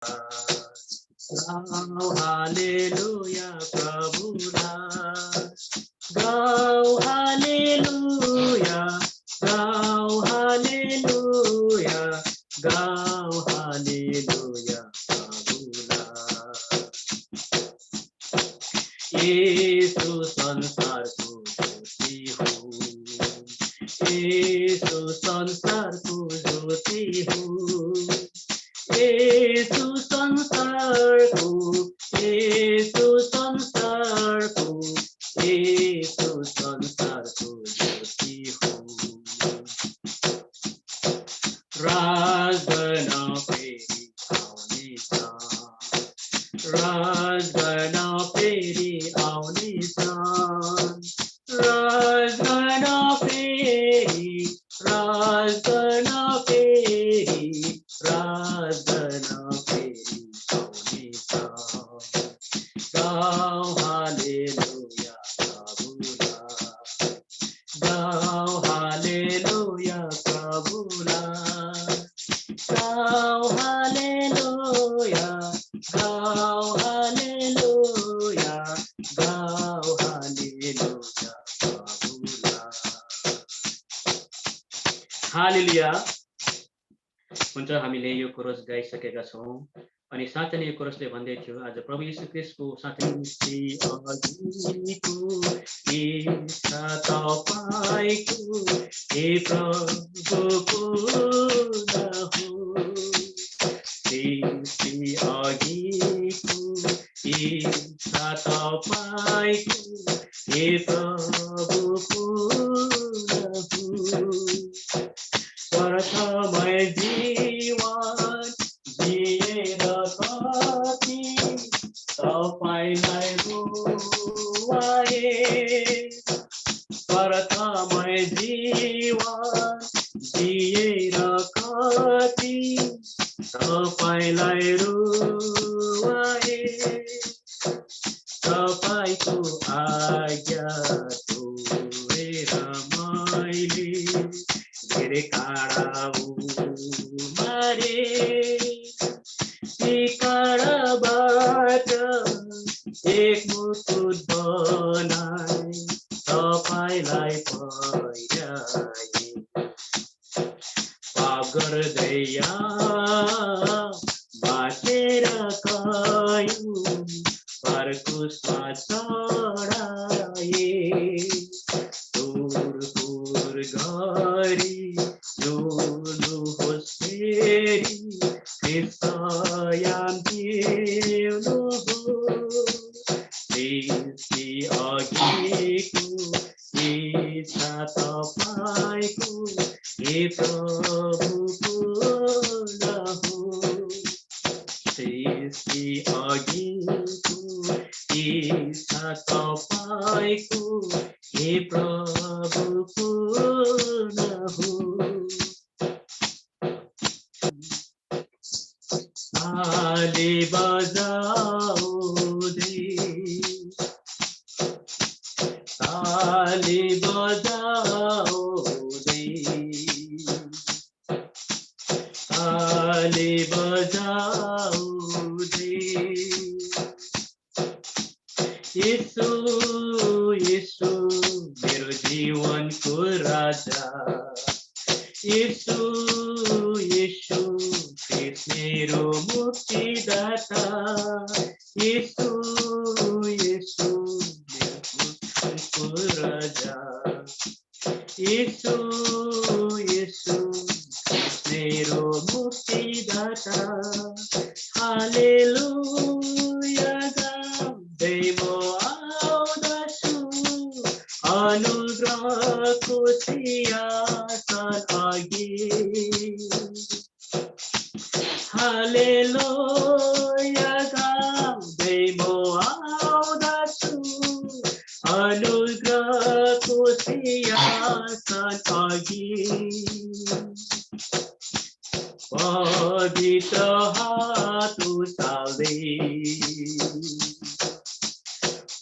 गाओ हालेलुया प्रभुलाई, गाओ हालेलुया, गाओ हालेलुया, गाओ हालेलुया प्रभुलाई। येशू संसारको ज्योति हुन्, येशू संसारको ज्योति हुन्, येशू संसारको, येशू संसारको, येशू संसारको ज्योति हुन्। राज गर्न फेरि आउनेछ, राज गर्न फेरि आउनेछ, राज गर्न फेरि, राज गर्न फेरि, राज गर्न फेरि आउनेछ। गाओ हालेलुया प्रभुलाई, गाओ हालेलुया प्रभुलाई, गाओ हालेलुया, गाओ हालेलुया, गाओ हालेलुया प्रभुलाई। हालेलुया। हुन्छ, हामीले यो कोरस गाइसकेका छौँ अनि साथै नै यो कोरसले भन्दै थियो आज प्रभु यीशु ख्रीष्टको साथै अघिको इच्छा तपाईको हे प्रभुको हो, सृष्टि अघिको इच्छा तपाईको हे प्रभुको हो। प्रथमै जीवन दिएर कति तपाईलाई रुवाए, प्रथमै जीवन दिएर कति तपाईलाई रुवाए, तपाईको आज्ञा छोडेर मैले धेरै काँडा उमारे, ती काँडाबाट एक मुकुट बनाई तपाईलाई पहिराए, पाप गर्दै बाँचेर कयौँ पर क्रुसमा चढाए, हुर गरी रुनुहोस् फेरि ख्रीष्टयाम जिउनुहोस्, सृष्टि अघिको इच्छा तपाईको हे प्रभुको हो, सृष्टि अघिको इच्छा तपाईको हे प्रभुको हो। ताली बजाउँदै, ताली बजाउँदै, ताली बजाउँदै, यीशु यीशु मेरो जीवनको राजा, यीशु यीशु ख्रीष्ट मेरो मुक्तिदाता, यीशु यीशु मेरो राजा, यीशु यीशु मेरो मुक्तिदाता। हालेलुया गाउँदै म आउँदछु अनुग्रहको सिंहासन अघि, हालेलुया गाउँदै म आउँदछु अनुग्रहको सिंहासन अघि, पवित्र हात उचाल्दै,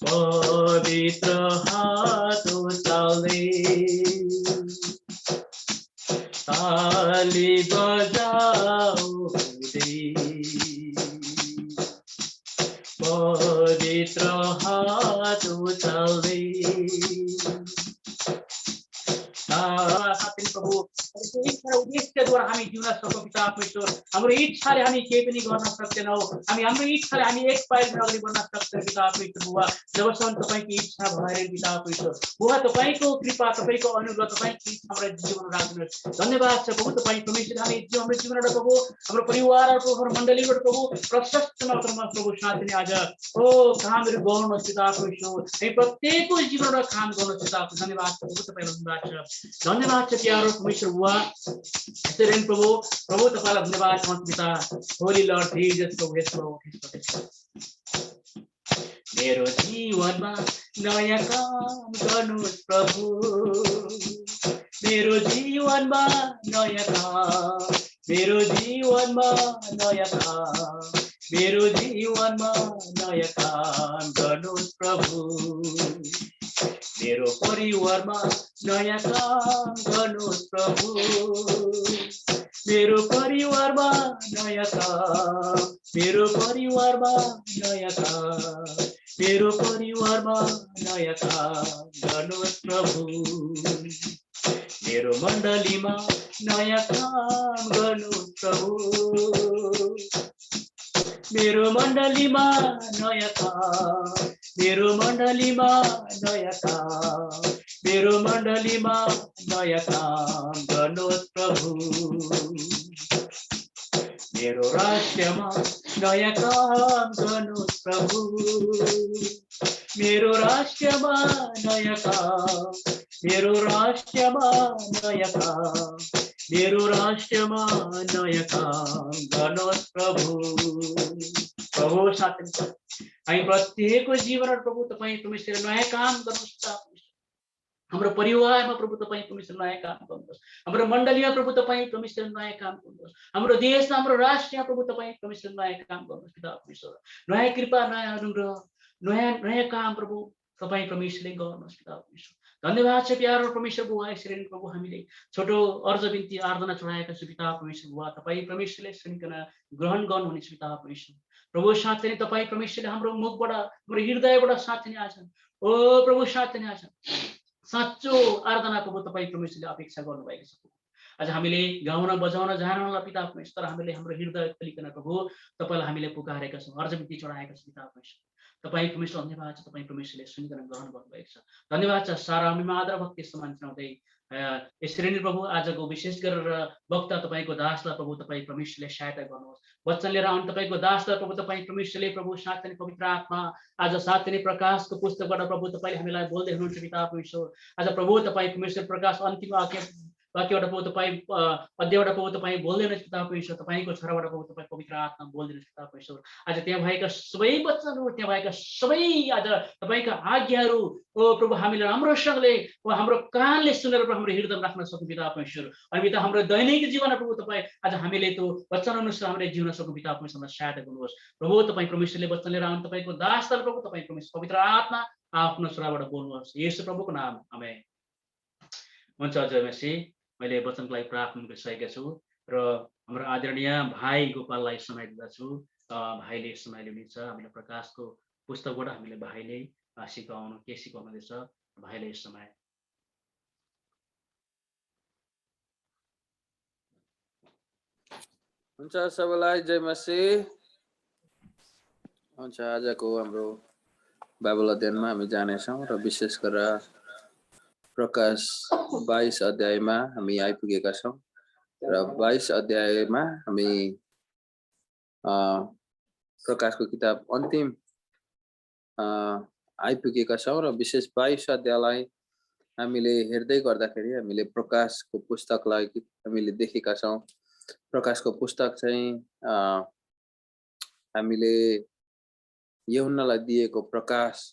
पवित्र हात उचाल्दै, ताली बजाउँदै, पवित्र हात उचाल्दै प्रभु इच्छा उद्देश्यद्वारा हामी जिउन सक्छौँ पिता परमेश्वर हाम्रो इच्छाले हामी केही पनि गर्न सक्दैनौँ हामी हाम्रो इच्छाले हामी एक पाइल अगाडि बढ्न सक्छौँ पिता परमेश्वर बुवा जबसम्म तपाईँको इच्छा भएर पिता परमेश्वर बुवा तपाईँको कृपा तपाईँको अनुग्रह तपाईँको इच्छा हाम्रो जीवनमा राख्नुहोस् धन्यवाद छ प्रभु तपाईँ परमेश्वर हामी हाम्रो जीवनबाट प्रभु हाम्रो परिवारहरू हाम्रो मण्डलीबाट प्रभु प्रशस्त मात्रामा प्रभु साथी आज कामहरू गर्नुहोस् पिता परमेश्वर हामी प्रत्येकको जीवनबाट काम गर्नुहोस् पिता धन्यवाद छ प्रभु तपाईँ धन्यवाद छ प्यारो परमेश्वर बुवा यसरी प्रभु प्रभु तपाईँलाई धन्यवाद छ पिता होली लर्ड जीसस प्रभु यस प्रभु मेरो जीवनमा नयाँ काम गर्नुहोस् प्रभु मेरो जीवनमा नयाँ काम मेरो जीवनमा नयाँ काम मेरो जीवनमा नयाँ काम गर्नुहोस् प्रभु मेरो परिवारमा नयाँ काम गर्नुहोस् प्रभु मेरो परिवारमा नयाँ काम मेरो परिवारमा नयाँ काम मेरो परिवारमा नयाँ काम गर्नुहोस् प्रभु मेरो मण्डलीमा नयाँ काम गर्नुहोस् प्रभु मेरो मण्डलीमा नयाँ काम मेरो मण्डलीमा नयाँ काम मेरो मण्डलीमा नयाँ काम गर्नुहोस् प्रभु मेरो राज्यमा नयाँ काम गर्नुहोस् प्रभु मेरो राष्ट्रमा नयाँ काम मेरो राष्ट्रमा नयाँ काम मेरो राष्ट्रमा नयाँ काम गर्नुहोस् प्रभु प्रभु साथी हामी प्रत्येकको जीवनमा प्रभु तपाईँ परमेश्वर नयाँ काम गर्नुहोस् हाम्रो परिवारमा प्रभु तपाईँ परमेश्वर नयाँ काम गर्नुहोस् हाम्रो मण्डलीमा प्रभु तपाईँ परमेश्वर नयाँ काम गर्नुहोस् हाम्रो देशमा हाम्रो राष्ट्रमा प्रभु तपाईँ परमेश्वर नयाँ काम गर्नुहोस् पिता परमेश्वर नयाँ कृपा नयाँ अनुग्रह नयाँ नयाँ काम प्रभु तपाईँ परमेश्वरले गर्नुहोस् पिता परमेश्वर धन्यवाद छ प्यारो परमेश्वर बुवा यसरी प्रभु हामीले छोटो अर्ज बिन्ती आराधना चढाएका छु पिता परमेश्वर बुवा तपाईँ परमेश्वरले सुनिकन ग्रहण गर्नुहुनेछ पिता परमेश्वर प्रभु साथै नै तपाईँ परमेश्वरले हाम्रो मुखबाट हाम्रो हृदयबाट साथै नै आज ओ प्रभु साथै नै आज साँचो आराधना प्रभु तपाईँ परमेश्वरले अपेक्षा गर्नुभएको छ आज हामीले गाउन बजाउन जान पिता परमेश्वर तर हामीले हाम्रो हृदय खोलिकन प्रभु तपाईँलाई हामीले पुकारेका छौँ अर्ज बिन्ती चढाएका छौँ पिता परमेश्वर तपाईँ परमेश्वर धन्यवाद छ तपाईँ परमेश्वरले सुनिकन ग्रहण गर्नुभएको छ धन्यवाद छ सारा हामीमा आदर भक्ति सम्मान चढाउँदै यसरी नै प्रभु आजको विशेष गरेर वक्ता तपाईँको दासलाई प्रभु तपाईँ परमेश्वरले सहायता गर्नुहोस् वचन लिएर आउनु तपाईँको दासलाई प्रभु तपाईँ परमेश्वरले प्रभु साथै नै पवित्र आत्मा आज साथै नै प्रकाशको पुस्तकबाट प्रभु तपाईँले हामीलाई बोल्दै हुनुहुन्छ पिता परमेश्वर आज प्रभु तपाईँ परमेश्वर प्रकाश अन्तिम वाक्यबाट प्रभु तपाईँ अध्यायबाट प्रभु तपाईँ बोल्दैनस् पिता परमेश्वर तपाईँको छोराबाट प्रभु तपाईँ पवित्र आत्मा बोल्दैनस् पिता परमेश्वर आज त्यहाँ भएका सबै वचनहरू त्यहाँ भएका सबै आज तपाईँका आज्ञाहरू ओ प्रभु हामीले राम्रोसँगले हाम्रो कानले सुनेर हाम्रो हृदयमा राख्न सकौँ पिता परमेश्वर अनि पिता हाम्रो दैनिक जीवनमा प्रभु तपाईँ आज हामीले त्यो वचन अनुसार हामीले जिउन सकौँ पिता परमेश्वरलाई सहायता गर्नुहोस् प्रभु तपाईँ परमेश्वरले वचन लिएर आउनु तपाईँको दासलाई प्रभु तपाईँ परमेश्वर पवित्र आत्मा आफ्नो छोराबाट बोल्नुहोस् येशू प्रभुको नाम आमेन हुन्छ अझ मसी मैले वचनको लागि प्रार्थना गरिसकेका छु र हाम्रो आदरणीय भाइ गोपाललाई समय दिँदछु भाइले समय लिनुहुन्छ हामीले प्रकाशको पुस्तकबाट हामीले भाइले सिकाउनु के सिकाउनुहुँदैछ भाइले समय हुन्छ सबैलाई जय मसीह हुन्छ आजको हाम्रो बाइबल अध्ययनमा हामी जानेछौँ र विशेष गरेर प्रकाश 22 अध्यायमा हामी आइपुगेका छौँ र 22 अध्यायमा हामी प्रकाशको किताब अन्तिम आइपुगेका छौँ र विशेष 22 अध्यायलाई हामीले हेर्दै गर्दाखेरि हामीले प्रकाशको पुस्तकलाई हामीले देखेका छौँ प्रकाशको पुस्तक चाहिँ हामीले यूहन्नालाई दिएको प्रकाश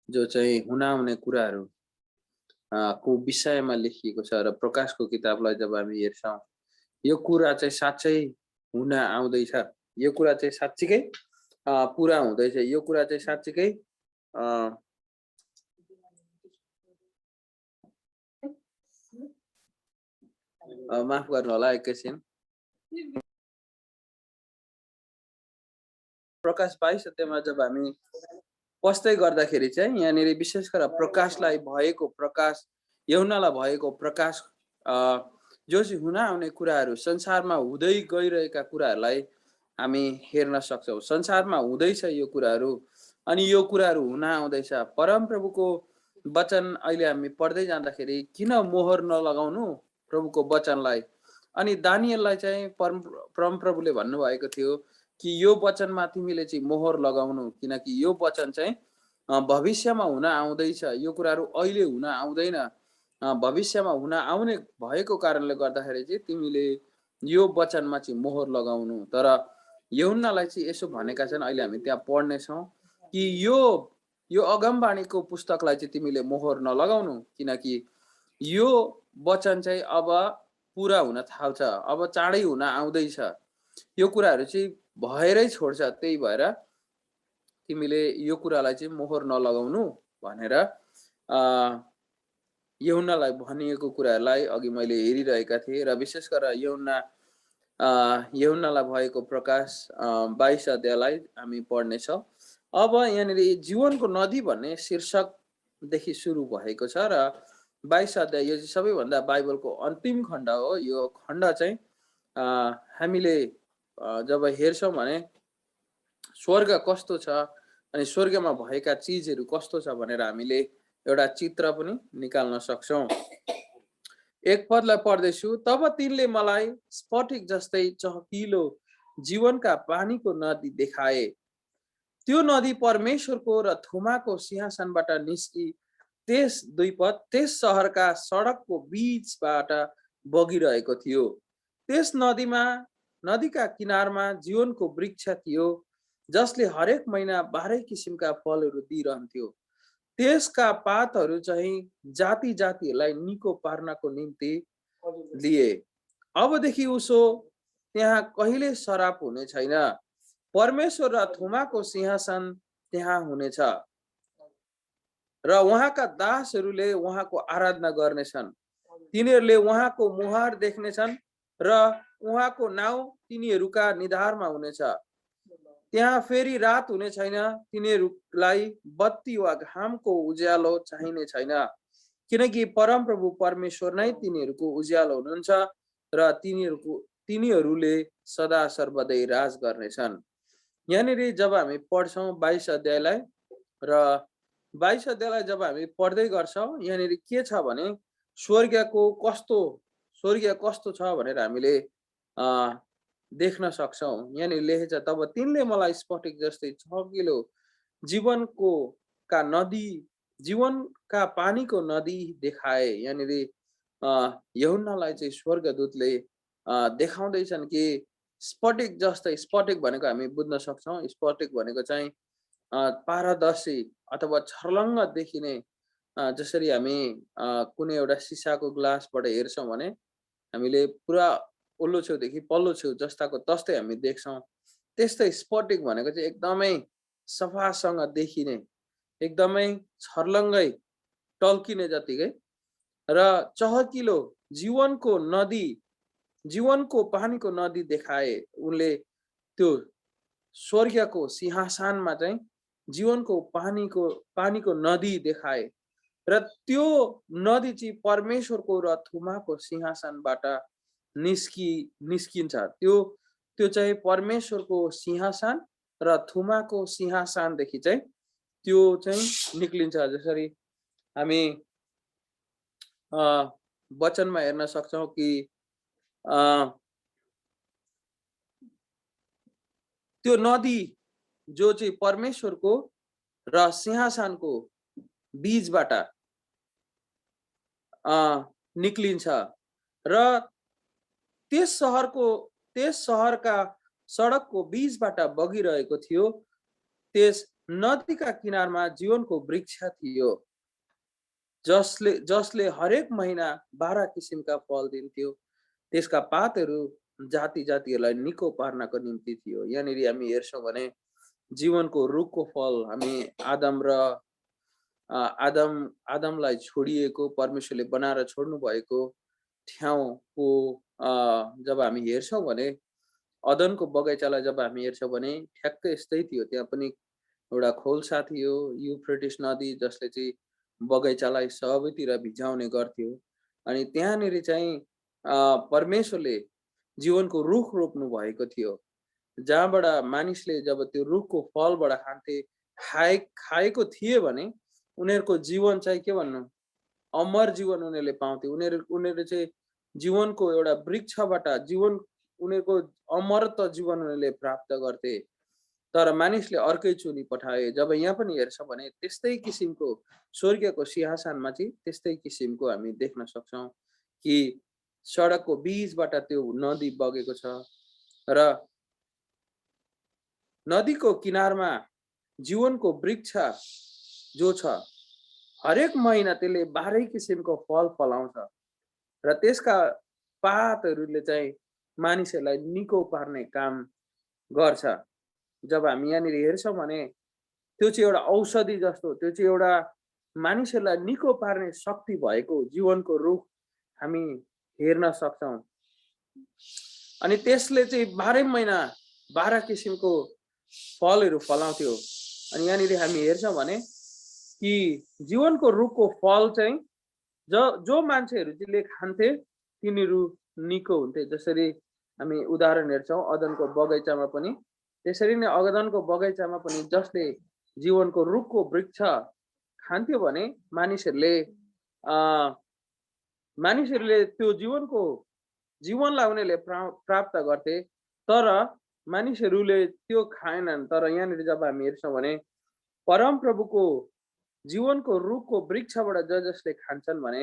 जो चाहिँ हुने कुराहरू को विषयमा लेखिएको छ र प्रकाशको किताबलाई जब हामी हेर्छौँ यो कुरा चाहिँ साँच्चै हुन आउँदैछ यो कुरा चाहिँ साँच्चीकै पुरा हुँदैछ यो कुरा चाहिँ साँच्चीकै माफ गर्नु होला एकैछिन प्रकाश 22 अध्यायमा जब हामी पस्दै गर्दाखेरि चाहिँ यहाँनिर विशेष गरेर प्रकाशलाई भएको प्रकाश, यूहन्नालाई भएको प्रकाश, जो चाहिँ हुन आउने कुराहरू, संसारमा हुँदै गइरहेका कुराहरूलाई हामी हेर्न सक्छौँ। संसारमा हुँदैछ यो कुराहरू, अनि यो कुराहरू हुन आउँदैछ। परमप्रभुको वचन अहिले हामी पढ्दै जाँदाखेरि किन मोहर नलगाउनु प्रभुको वचनलाई, अनि दानिएललाई चाहिँ परमप्रभुले भन्नुभएको थियो कि यो वचनमा तिमीले चाहिँ मोहर लगाउनु, किनकि यो वचन चाहिँ भविष्यमा हुन आउँदैछ। यो कुराहरू अहिले हुन आउँदैन, भविष्यमा हुन आउने भएको कारणले गर्दाखेरि चाहिँ तिमीले यो वचनमा चाहिँ मोहर लगाउनु। तर यूहन्नालाई चाहिँ यसो भनेका छन्, अहिले हामी त्यहाँ पढ्नेछौँ कि यो अगमवाणीको पुस्तकलाई चाहिँ तिमीले मोहर नलगाउनु, किनकि यो वचन चाहिँ अब पुरा हुन थाल्छ, अब चाँडै हुन आउँदैछ, यो कुराहरू चाहिँ भएरै छोड्छ। त्यही भएर तिमीले यो कुरालाई चाहिँ मोहर नलगाउनु भनेर यूहन्नालाई भनिएको कुराहरूलाई अघि मैले हेरिरहेका थिएँ। र विशेष गरेर यूहन्नालाई भएको प्रकाश 22 अध्यायलाई हामी पढ्नेछौँ। अब यहाँनिर जीवनको नदी भन्ने शीर्षकदेखि सुरु भएको छ र 22 अध्याय यो चाहिँ सबैभन्दा बाइबलको अन्तिम खण्ड हो। यो खण्ड चाहिँ हामीले जब हेर्छौँ भने स्वर्ग कस्तो छ अनि स्वर्गमा भएका चिजहरू कस्तो छ भनेर हामीले एउटा चित्र पनि निकाल्न सक्छौँ। एक पदलाई पढ्दैछु। तब तिनले मलाई स्फटिक जस्तै चहकिलो जीवनका पानीको नदी देखाए। त्यो नदी परमेश्वरको र थुमाको सिंहासनबाट निस्की त्यस सहरका सडकको बीचबाट बगिरहेको थियो। त्यस नदीका किनारमा जीवनको वृक्ष थियो, जसले हरेक महिना 12 किसिमका फलहरू दिइरहन्थ्यो। त्यसका पातहरू चाहिँ जाति जातिहरूलाई निको पार्नको निम्ति दिए। अबदेखि उसो त्यहाँ कहिले सराप हुने छैन। परमेश्वर र थुमाको सिंहासन त्यहाँ हुनेछ र उहाँका दासहरूले उहाँको आराधना गर्नेछन्। तिनीहरूले उहाँको मुहार देख्नेछन् र उहाँको नाउँ तिनीहरूका निधारमा हुनेछ। त्यहाँ फेरि रात हुने छैन। तिनीहरूलाई बत्ती वा घामको उज्यालो चाहिने छैन, किनकि परमप्रभु परमेश्वर नै तिनीहरूको उज्यालो हुनुहुन्छ र तिनीहरूले सदा सर्वदै राज गर्नेछन्। यहाँनिर जब हामी पढ्छौँ 22 अध्यायलाई र 22 अध्यायलाई जब हामी पढ्दै गर्छौँ, यहाँनिर के छ भने स्वर्ग कस्तो छ भनेर हामीले देख्न सक्छौँ। यहाँनिर लेखेको छ, तब तिनले मलाई स्फटिक जस्तै चहकिलो जीवनका पानीको नदी देखाए। यहाँनिर यूहन्नालाई चाहिँ स्वर्गदूतले देखाउँदैछन् कि स्फटिक जस्तै, स्फटिक भनेको हामी बुझ्न सक्छौँ, स्फटिक भनेको चाहिँ पारदर्शी अथवा छर्लङ्ग देखिने, जसरी हामी कुनै एउटा सिसाको ग्लासबाट हेर्छौँ भने हामीले पुरा ओल्लो छेउदेखि पल्लो छेउ जस्ताको तस्तै हामी देख्छौँ। त्यस्तै स्फटिक भनेको चाहिँ एकदमै सफासँग देखिने, एकदमै छर्लङ्गै टल्किने जतिकै र चहकिलो जीवनको पानीको नदी देखाए। उनले त्यो स्वर्गको सिंहासनमा चाहिँ जीवनको पानीको नदी देखाए र त्यो नदी चाहिँ परमेश्वरको र थुमाको सिंहासनबाट निस्किन्छ। त्यो चाहिँ परमेश्वरको सिंहासन र थुमाको सिंहासनदेखि चाहिँ त्यो चाहिँ निक्लिन्छ। जसरी हामी वचनमा हेर्न सक्छौँ कि त्यो नदी जो चाहिँ परमेश्वरको र सिंहासनको बीचबाट निक्लिन्छ र त्यस सहरका सडकको बीचबाट बगिरहेको थियो। त्यस नदीका किनारमा जीवनको वृक्ष थियो, जसले हरेक महिना 12 किसिमका फल दिन्थ्यो। त्यसका पातहरू जाति जातिहरूलाई निको पार्नको निम्ति थियो। यहाँनिर हामी हेर्छौँ भने जीवनको रुखको फल हामी आदमलाई छोडिएको, परमेश्वरले बनाएर छोड्नु भएको ठाउँको जब हामी हेर्छौँ भने अदनको बगैँचालाई जब हामी हेर्छौँ भने ठ्याक्कै यस्तै थियो। त्यहाँ पनि एउटा खोल्सा थियो, युफ्रेटिस नदी, जसले चाहिँ बगैँचालाई सबैतिर भिजाउने गर्थ्यो। अनि त्यहाँनिर चाहिँ परमेश्वरले जीवनको रुख रोप्नु भएको थियो, जहाँबाट मानिसले जब त्यो रुखको फलबाट खाएको थिए भने उनीहरूको जीवन चाहिँ के भन्नु, अमर जीवन उनीहरूले पाउँथे। उनीहरू चाहिँ जीवनको एउटा वृक्षबाट जीवन, उनीहरूको अमरत्व जीवन उनीहरूले प्राप्त गर्थे। तर मानिसले अर्कै चुनी पठाए। जब यहाँ पनि हेर्छौँ भने त्यस्तै किसिमको स्वर्गको सिंहासनमा चाहिँ त्यस्तै किसिमको हामी देख्न सक्छौँ कि सडकको बीचबाट त्यो नदी बगेको छ र नदीको किनारमा जीवनको वृक्ष जो छ, हरेक महिना त्यसले 12 किसिमको फल फलाउँछ र त्यसका पातहरूले चाहिँ मानिसहरूलाई निको पार्ने काम गर्छ। जब हामी यहाँनिर हेर्छौँ भने त्यो चाहिँ एउटा औषधि जस्तो, त्यो चाहिँ एउटा मानिसहरूलाई निको पार्ने शक्ति भएको जीवनको रुख हामी हेर्न सक्छौँ। अनि त्यसले चाहिँ 12 महिना 12 किसिमको फलहरू फलाउँथ्यो। अनि यहाँनिर हामी हेर्छौँ भने कि जीवनको रुखको फल चाहिँ जो मान्छेहरू त्यसले खान्थे तिनीहरू निको हुन्थे। जसरी हामी उदाहरण हेर्छौँ अदनको बगैँचामा पनि, त्यसरी नै अदनको बगैँचामा पनि जसले जीवनको रुखको वृक्ष खान्थ्यो भने मानिसहरूले त्यो जीवनलाई उनीहरूले प्राप्त गर्थे। तर मानिसहरूले त्यो खाएनन्। तर यहाँनिर जब हामी हेर्छौँ भने परमप्रभुको जीवनको रुखको वृक्षबाट जसले खान्छन् भने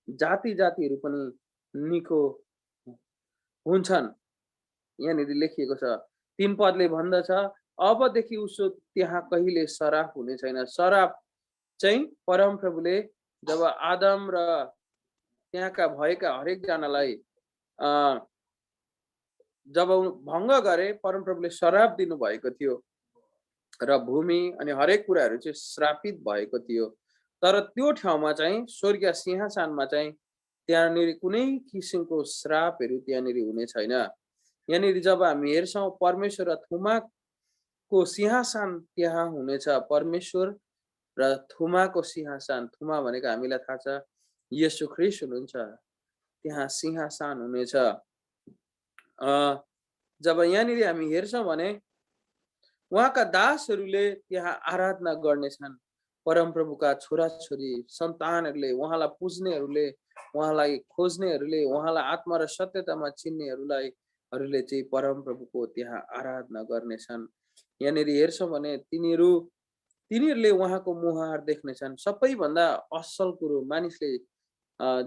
जाति जातिहरू पनि निको हुन्छन्। यहाँनिर लेखिएको छ 3 पदले भन्दछ, अबदेखि उसो त्यहाँ कहिले सराप हुने छैन। सराप चाहिँ परमप्रभुले जब आदम र त्यहाँका भएका हरेकजनालाई जब भङ्ग गरे, परमप्रभुले सराप दिनुभएको थियो र भूमि अनि हरेक कुराहरू चाहिँ श्रापित भएको थियो। तर त्यो ठाउँमा चाहिँ स्वर्गीय सिंहासनमा चाहिँ त्यहाँनिर कुनै किसिमको श्रापहरू त्यहाँनिर हुने छैन। यहाँनिर जब हामी हेर्छौँ परमेश्वर र थुमाको सिंहासन त्यहाँ हुनेछ। परमेश्वर र थुमाको सिंहासन, थुमा भनेको हामीलाई थाहा छ येशू ख्रीष्ट हुनुहुन्छ, त्यहाँ सिंहासन हुनेछ। जब यहाँनिर हामी हेर्छौँ भने उहाँका दासहरूले त्यहाँ आराधना गर्नेछन्। परमप्रभुका छोराछोरी सन्तानहरूले, उहाँलाई पुज्नेहरूले, उहाँलाई खोज्नेहरूले, उहाँलाई आत्मा र सत्यतामा चिन्नेहरूले चाहिँ परमप्रभुको त्यहाँ आराधना गर्नेछन्। यहाँनिर हेर्छौँ भने तिनीहरूले उहाँको मुहार देख्नेछन्। सबैभन्दा असल कुरो मानिसले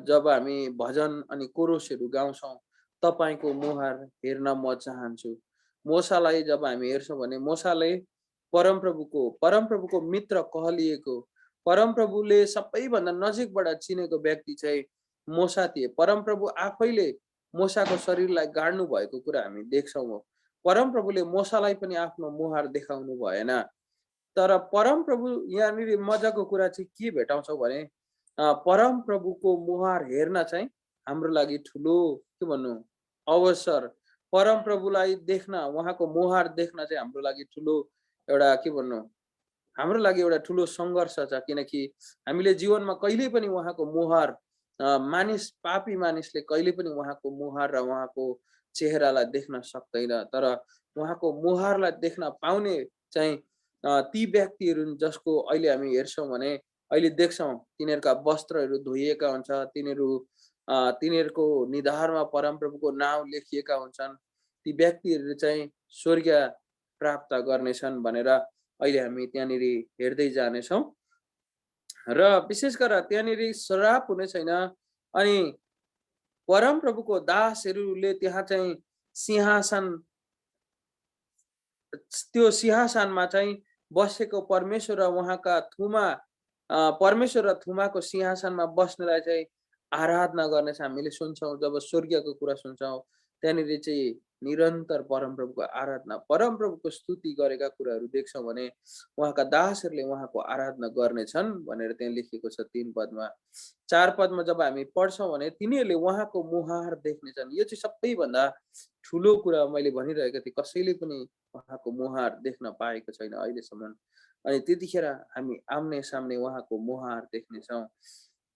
जब हामी भजन अनि कोरोसहरू गाउँछौँ, तपाईको मुहार हेर्न म चाहन्छु। मोसालाई जब हामी हेर्छौँ भने मोसाले परमप्रभुको मित्र कहलिएको, परमप्रभुले सबैभन्दा नजिकबाट चिनेको व्यक्ति चाहिँ मोसा थिए। परमप्रभु आफैले मोसाको शरीरलाई गाड्नु भएको कुरा हामी देख्छौँ। परमप्रभुले मोसालाई पनि आफ्नो मुहार देखाउनु भएन। तर परमप्रभु यहाँनिर मजाको कुरा चाहिँ के भेटाउँछौँ भने परमप्रभुको मुहार हेर्न चाहिँ हाम्रो लागि ठुलो के भन्नु अवसर, परमप्रभुलाई देख्न, उहाँको मुहार देख्न चाहिँ हाम्रो लागि ठुलो एउटा के भन्नु, हाम्रो लागि एउटा ठुलो सङ्घर्ष छ। किनकि हामीले जीवनमा कहिले पनि उहाँको मुहार, पापी मानिसले कहिले पनि उहाँको मुहार र उहाँको चेहरालाई देख्न सक्दैन। तर उहाँको मुहारलाई देख्न पाउने चाहिँ ती व्यक्तिहरू जसको अहिले हामी हेर्छौँ भने अहिले देख्छौँ तिनीहरूका वस्त्रहरू धोइएका हुन्छ, तिनीहरूको निधारमा परमप्रभुको नाम लेखिएका हुन्छन्। ती व्यक्तिहरू चाहिँ स्वर्ग प्राप्त गर्नेछन् भनेर अहिले हामी त्यहाँनिर हेर्दै जानेछौँ। र विशेष गरेर त्यहाँनिर श्राप हुने छैन। अनि परमप्रभुको दासहरूले त्यहाँ चाहिँ त्यो सिंहासनमा चाहिँ बसेको परमेश्वर र उहाँका परमेश्वर र थुमाको सिंहासनमा बस्नेलाई चाहिँ आराधना गर्नेछ। हामीले सुन्छौँ, जब स्वर्गीयको कुरा सुन्छौँ त्यहाँनिर चाहिँ निरन्तर परमप्रभुको आराधना परमप्रभुको स्तुति गरेका कुराहरू देख्छौँ भने उहाँका दासहरूले उहाँको आराधना गर्नेछन् भनेर त्यहाँ लेखिएको छ 3 पदमा। 4 पदमा जब हामी पढ्छौँ भने तिनीहरूले उहाँको मुहार देख्नेछन्। यो चाहिँ सबैभन्दा ठुलो कुरा मैले भनिरहेको थिएँ, कसैले पनि उहाँको मुहार देख्न पाएको छैन अहिलेसम्म। अनि त्यतिखेर हामी आम्ने सामने उहाँको मुहार देख्नेछौँ।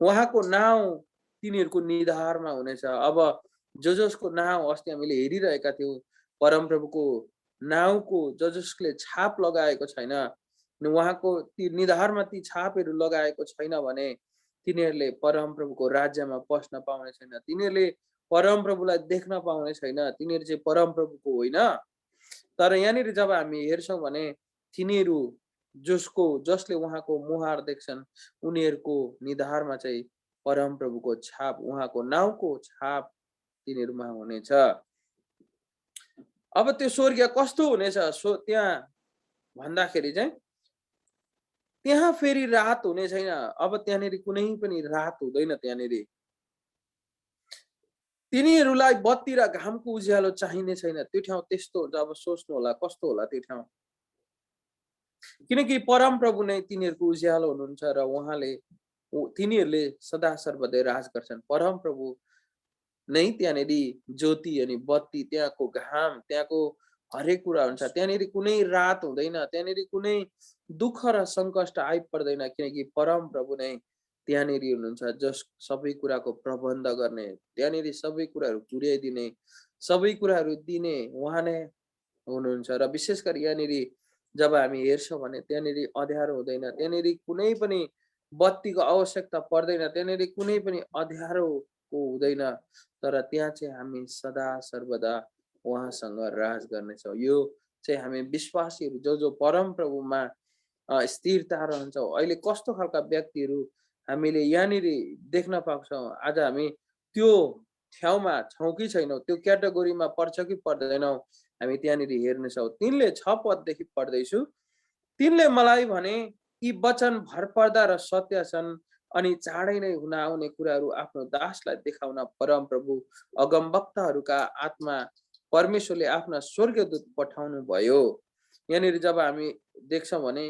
उहाँको नाउँ तिनीहरूको निधारमा हुनेछ। अब जसको नाउँ अस्ति हामीले हेरिरहेका थियौँ, परमप्रभुको नाउँको जसले छाप लगाएको छैन, उहाँको ती निधारमा ती छापहरू लगाएको छैन भने तिनीहरूले परमप्रभुको राज्यमा पस्न पाउने छैन। तिनीहरूले परमप्रभुलाई देख्न पाउने छैन। तिनीहरू चाहिँ परमप्रभुको होइन। तर यहाँनिर जब हामी हेर्छौँ भने तिनीहरू जसले उहाँको मुहार देख्छन् उनीहरूको निधारमा चाहिँ परमप्रभुको छाप, उहाँको नाउँको छाप तिनीहरूमा हुनेछ। अब त्यो स्वर्ग कस्तो हुनेछ त्यहाँ भन्दाखेरि चाहिँ त्यहाँ फेरि रात हुने छैन। अब त्यहाँनिर कुनै पनि रात हुँदैन। त्यहाँनिर तिनीहरूलाई बत्ती र घामको उज्यालो चाहिने छैन। त्यो ठाउँ त्यस्तो हुन्छ। अब सोच्नु होला कस्तो होला त्यो ठाउँ, किनकि परमप्रभु नै तिनीहरूको उज्यालो हुनुहुन्छ र तिनीहरूले सदा सर्वदै राज गर्छन्। परमप्रभु नै त्यहाँनिर ज्योति अनि बत्ती, त्यहाँको घाम, त्यहाँको हरेक कुरा हुन्छ। त्यहाँनिर कुनै रात हुँदैन। त्यहाँनिर कुनै दुःख र सङ्कष्ट आइपर्दैन, किनकि परमप्रभु नै त्यहाँनिर हुनुहुन्छ, जस सबै कुराको प्रबन्ध गर्ने, त्यहाँनिर सबै कुराहरू पुर्याइदिने, सबै कुराहरू दिने उहाँ नै हुनुहुन्छ। र विशेष गरी यहाँनिर जब हामी हेर्छौँ भने त्यहाँनिर अँध्यारो हुँदैन। त्यहाँनिर कुनै पनि बत्तीको आवश्यकता पर्दैन। त्यहाँनिर कुनै पनि अँध्यारोको हुँदैन। तर त्यहाँ चाहिँ हामी सदा सर्वदा उहाँसँग राज गर्नेछौँ। यो चाहिँ हामी विश्वासीहरू जो परमप्रभुमा स्थिरता रहन्छौँ। अहिले कस्तो खालका व्यक्तिहरू हामीले यहाँनिर देख्न पाउँछौँ। आज हामी त्यो ठाउँमा छौँ कि छैनौँ, त्यो क्याटेगोरीमा पर्छ कि पर्दैनौँ, हामी त्यहाँनिर हेर्नेछौँ। 6 पददेखि पढ्दैछु। तिनले मलाई भने यी वचन भरपर्दा र सत्य छन् अनि चाँडै नै हुन आउने कुराहरू आफ्नो दासलाई देखाउन परमप्रभु अगमवक्ताहरूका आत्मा परमेश्वरले आफ्ना स्वर्गदूत पठाउनु भयो। यहाँनिर जब हामी देख्छौँ भने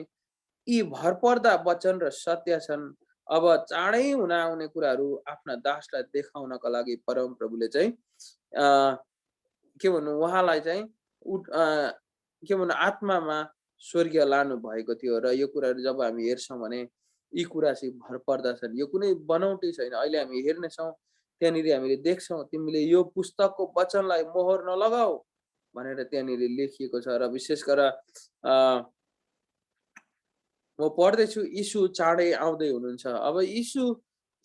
यी भरपर्दा वचन र सत्य छन्। अब चाँडै हुन आउने कुराहरू आफ्ना दासलाई देखाउनका लागि परमप्रभुले चाहिँ के भन्नु उहाँलाई चाहिँ के भन्नु आत्मामा स्वर्गीय लानु भएको थियो। र यो कुराहरू जब हामी हेर्छौँ भने यी कुरा चाहिँ भरपर्दा छन्। यो कुनै बनाउटी छैन। अहिले हामी हेर्नेछौँ, त्यहाँनिर हामीले देख्छौँ, तिमीले यो पुस्तकको वचनलाई मोहर नलगाऊ भनेर त्यहाँनिर लेखिएको छ। र विशेष गरेर म पढ्दैछु, यीशु चाँडै आउँदै हुनुहुन्छ। अब यीशु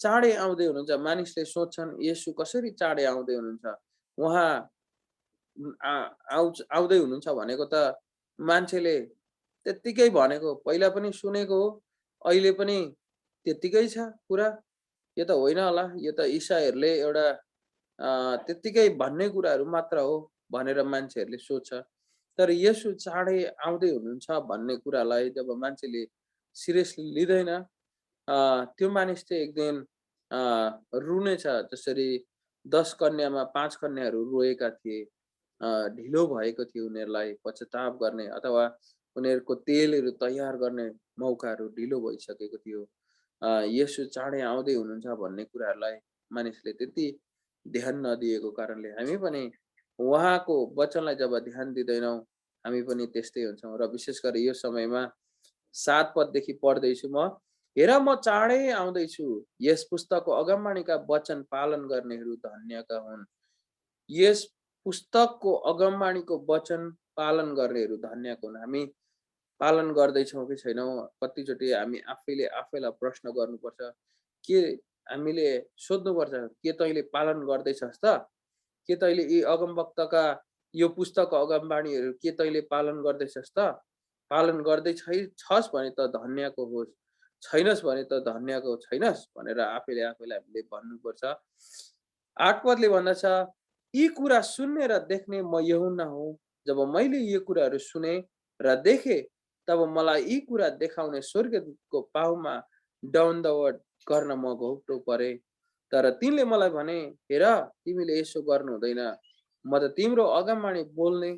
चाँडै आउँदै हुनुहुन्छ। मानिसले सोच्छन् यीशु कसरी चाँडै आउँदै हुनुहुन्छ? उहाँ आउँदै हुनुहुन्छ भनेको त मान्छेले त्यत्तिकै भनेको, पहिला पनि सुनेको हो, अहिले पनि त्यत्तिकै छ कुरा। यो त होइन होला, यो त ईसाईहरूले एउटा त्यत्तिकै भन्ने कुराहरू मात्र हो भनेर मान्छेहरूले सोच्छ। तर येशू चाँडै आउँदै हुनुहुन्छ भन्ने कुरालाई जब मान्छेले सिरियसली लिँदैन, त्यो मानिस चाहिँ एक दिन रुनेछ। जसरी 10 कन्यामा 5 कन्याहरू रोएका थिए। ढिलो भएको थियो उनीहरूलाई पश्चाताप गर्ने अथवा उनीहरूको तेलहरू तयार गर्ने मौकाहरू ढिलो भइसकेको थियो। येशू चाँडै आउँदै हुनुहुन्छ भन्ने कुराहरूलाई मानिसले त्यति ध्यान नदिएको कारणले हामी पनि उहाँको वचनलाई जब ध्यान दिँदैनौँ, हामी पनि त्यस्तै हुन्छौँ। र विशेष गरी यो समयमा 7 पददेखि पढ्दैछु म। हेर म चाँडै आउँदैछु, यस पुस्तकको अगमवाणीका वचन पालन गर्नेहरू धन्यका हुन्। यस पुस्तकको अगमवाणीको वचन पालन गर्नेहरू धन्यका हुन्। हामी पालन गर्दैछौँ कि छैनौँ? कतिचोटि हामी आफैलाई प्रश्न गर्नुपर्छ। के हामीले सोध्नुपर्छ, के तैँले पालन गर्दैछस् त? के तैँले यी अगमवक्ताका यो पुस्तकको अगमवाणीहरू के तैँले पालन गर्दैछस् त? पालन गर्दै छस् भने त धन्यको होस्, छैनस् भने त धन्यको छैनस् भनेर आफैलाई हामीले भन्नुपर्छ। 8 पदले भन्दछ, यी कुरा सुन्ने र देख्ने म यूहन्ना हुँ। जब मैले यो कुराहरू सुने र देखे, तब मलाई यी कुरा देखाउने स्वर्गदूतको पाहुमा दण्डवत गर्न म घोप्टो परे। तर तिनले मलाई भने, हेर तिमीले यसो गर्नु हुँदैन, म त तिम्रो अगमवाणी बोल्ने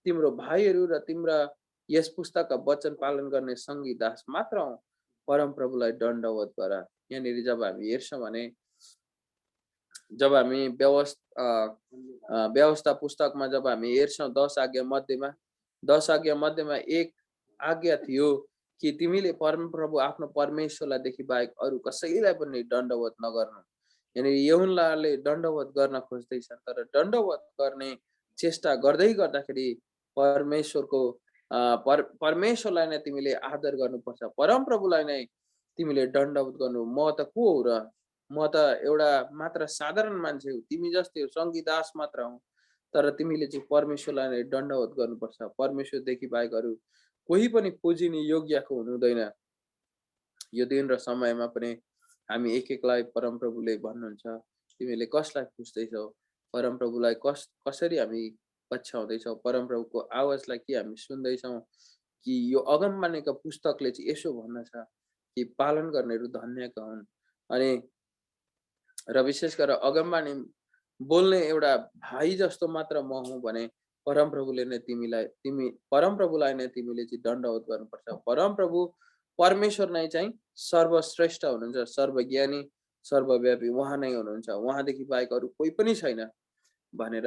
तिम्रो भाइहरू र तिम्रा यस पुस्तकका वचन पालन गर्ने सङ्गी दास मात्र हौ। परमप्रभुलाई दण्डवत गर। यहाँनिर जब हामी हेर्छौँ भने जब हामी व्यवस्था पुस्तकमा जब हामी हेर्छौँ 10 आज्ञा मध्येमा एक आज्ञा थियो कि तिमीले परमप्रभु आफ्नो परमेश्वरलाईदेखि बाहेक अरू कसैलाई पनि दण्डवत नगर्नु। यानि यहुन्नाले दण्डवत गर्न खोज्दैछन्, तर दण्डवत गर्ने चेष्टा गर्दै गर्दाखेरि परमेश्वरलाई नै तिमीले आदर गर्नुपर्छ, परमप्रभुलाई नै तिमीले दण्डवत गर्नु। म त को हो र? म त एउटा मात्र साधारण मान्छे हो, तिमी जस्तै हो, सङ्गी दास मात्र हौ। तर तिमीले चाहिँ परमेश्वरलाई नै दण्डवत गर्नुपर्छ। परमेश्वरदेखि बाहेक अरू कोही पनि पुजिने योग्यको हुनुहुँदैन। यो दिन र समयमा पनि हामी एक एकलाई परमप्रभुले भन्नुहुन्छ, तिमीले कसलाई पुज्दैछौ? परमप्रभुलाई कसरी हामी पछ्याउँदैछौँ? परमप्रभुको आवाजलाई के हामी सुन्दैछौँ? कि यो अगमवाणीका पुस्तकले चाहिँ यसो भन्दछ कि पालन गर्नेहरू धन्यका हुन्। अनि र विशेष गरेर अगमवाणी बोल्ने एउटा भाइ जस्तो मात्र म हुँ भने परमप्रभुलाई नै तिमीले चाहिँ दण्डवत गर्नुपर्छ। परमप्रभु परमेश्वर नै चाहिँ सर्वश्रेष्ठ हुनुहुन्छ, सर्वज्ञानी, सर्वव्यापी उहाँ नै हुनुहुन्छ। उहाँदेखि बाहेक अरू कोही पनि छैन भनेर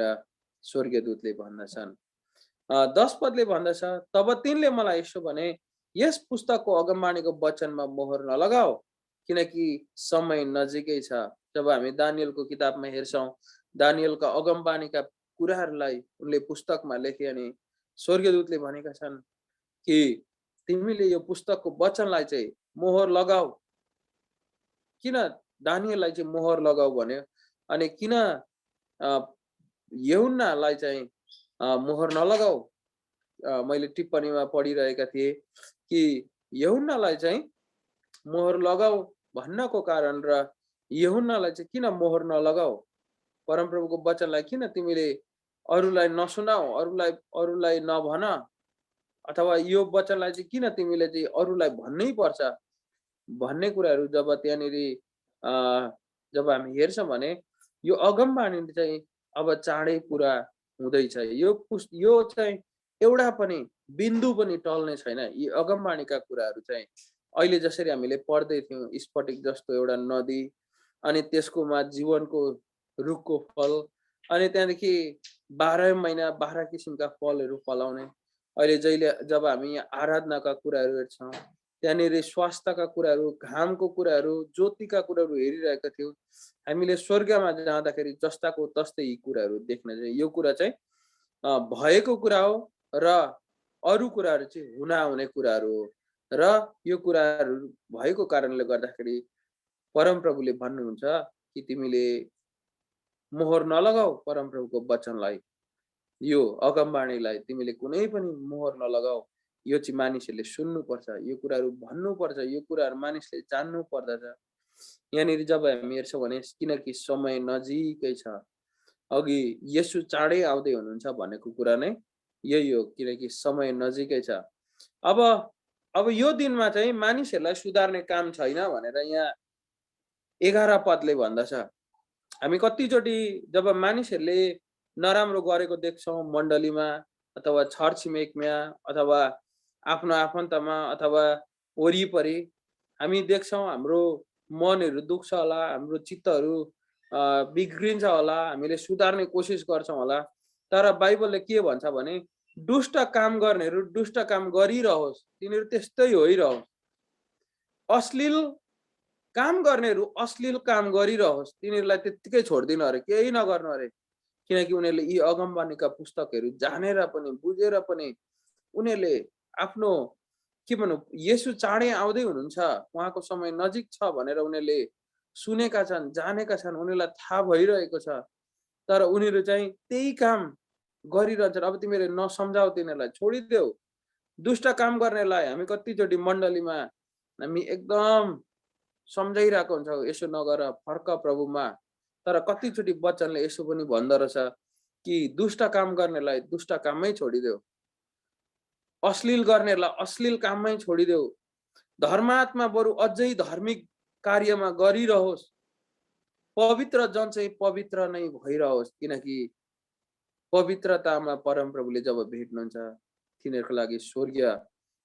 स्वर्गदूतले भन्दछन्। 10 पदले भन्दछ, तब तिनले मलाई यसो भने, यस पुस्तकको अगमवाणीको वचनमा मोहर नलगाऊ, किनकि समय नजिकै छ। जब हामी दानियलको किताबमा हेर्छौँ, दानियलका अगमवाणीका कुराहरूलाई उनले पुस्तकमा लेखे अनि स्वर्गदूतले भनेका छन् कि तिमीले यो पुस्तकको वचनलाई चाहिँ मोहर लगाऊ। किन दानियललाई चाहिँ मोहर लगाऊ भन्यो? अनि किन यूहन्नालाई चाहिँ मोहर नलगाऊ? मैले टिप्पणीमा पढिरहेका थिएँ कि यूहन्नालाई चाहिँ मोहर लगाऊ भन्नको कारण र यूहन्नालाई चाहिँ किन मोहर नलगाऊ? परमप्रभुको वचनलाई किन तिमीले अरूलाई नसुनाऊ, अरूलाई नभन, अथवा यो वचनलाई चाहिँ किन तिमीले चाहिँ अरूलाई भन्नै पर्छ भन्ने कुराहरू जब त्यहाँनिर जब हामी हेर्छौँ भने यो अगमवाणी चाहिँ अब चाँडै पुरा हुँदैछ। यो चाहिँ एउटा पनि बिन्दु पनि टल्ने छैन। यी अगमवाणीका कुराहरू चाहिँ अहिले जसरी हामीले पढ्दै थियौँ, स्फटिक जस्तो एउटा नदी, अनि त्यसकोमा जीवनको रुखको फल, अनि त्यहाँदेखि 12 महिना 12 किसिमका फलहरू फलाउने। अहिले जब हामी आराधनाका कुराहरू हेर्छौँ, त्यहाँनिर स्वास्थ्यका कुराहरू, घामको कुराहरू, ज्योतिका कुराहरू हेरिरहेका थियौँ। हामीले स्वर्गमा जाँदाखेरि जस्ताको तस्तै यी कुराहरू देख्न चाहिँ यो कुरा चाहिँ भएको कुरा हो र अरू कुराहरू चाहिँ हुन आउने कुराहरू हो। र यो कुराहरू भएको कारणले गर्दाखेरि परमप्रभुले भन्नुहुन्छ कि तिमीले मोहर नलगाऊ परमप्रभुको वचनलाई, यो अगमवाणीलाई तिमीले कुनै पनि मोहर नलगाऊ। यो चाहिँ मानिसहरूले सुन्नुपर्छ, यो कुराहरू भन्नुपर्छ, यो कुराहरू मानिसले जान्नु पर्दछ। यहाँनिर जब हामी हेर्छौँ भने किनकि समय नजिकै छ, अघि येशू चाँडै आउँदै हुनुहुन्छ भनेको कुरा नै यही हो, किनकि समय नजिकै छ। अब यो दिनमा चाहिँ मानिसहरूलाई सुधार्ने काम छैन भनेर यहाँ 11 पदले भन्दछ। हामी कतिचोटि जब मानिसहरूले नराम्रो गरेको देख्छौँ मण्डलीमा अथवा छरछिमेकमा अथवा आफ्नो आफन्तमा अथवा वरिपरि, हामी देख्छौँ हाम्रो मनहरू दुख्छ होला, हाम्रो चित्तहरू बिग्रिन्छ होला, हामीले सुधार्ने कोसिस गर्छौँ होला। तर बाइबलले के भन्छ भने दुष्ट काम गर्नेहरू दुष्ट काम गरिरहोस्, तिनीहरू त्यस्तै होइरहोस्। अश्लील काम गर्नेहरू अश्लील काम गरिरहोस्, तिनीहरूलाई त्यत्तिकै छोड्दिनु अरे, केही नगर्नु अरे। किनकि उनीहरूले यी अगमवाणीका पुस्तकहरू जानेर पनि बुझेर पनि उनीहरूले आफ्नो के भनौँ येशू चाँडै आउँदै हुनुहुन्छ, उहाँको समय नजिक छ भनेर उनीहरूले सुनेका छन्, जानेका छन्, उनीहरूलाई थाहा भइरहेको छ। तर उनीहरू चाहिँ त्यही काम गरिरहन्छन्। अब तिमीले नसम्झाऊ, तिनीहरूलाई छोडिदेऊ। दुष्ट काम गर्नेलाई हामी कतिचोटि मण्डलीमा हामी एकदम सम्झाइरहेको हुन्छौँ, यसो नगर, फर्क प्रभुमा। तर कतिचोटि वचनले यसो पनि भन्दो रहेछ कि दुष्ट काम गर्नेलाई दुष्ट काममै छोडिदेऊ, अश्लील गर्नेलाई अश्लील काममै छोडिदेऊ, धर्मात्मा बरु अझै धार्मिक कार्यमा गरिरहोस्, पवित्र जन चाहिँ पवित्र नै भइरहोस्। किनकि पवित्रतामा परमप्रभुले जब भेट्नुहुन्छ तिनीहरूको लागि स्वर्गीय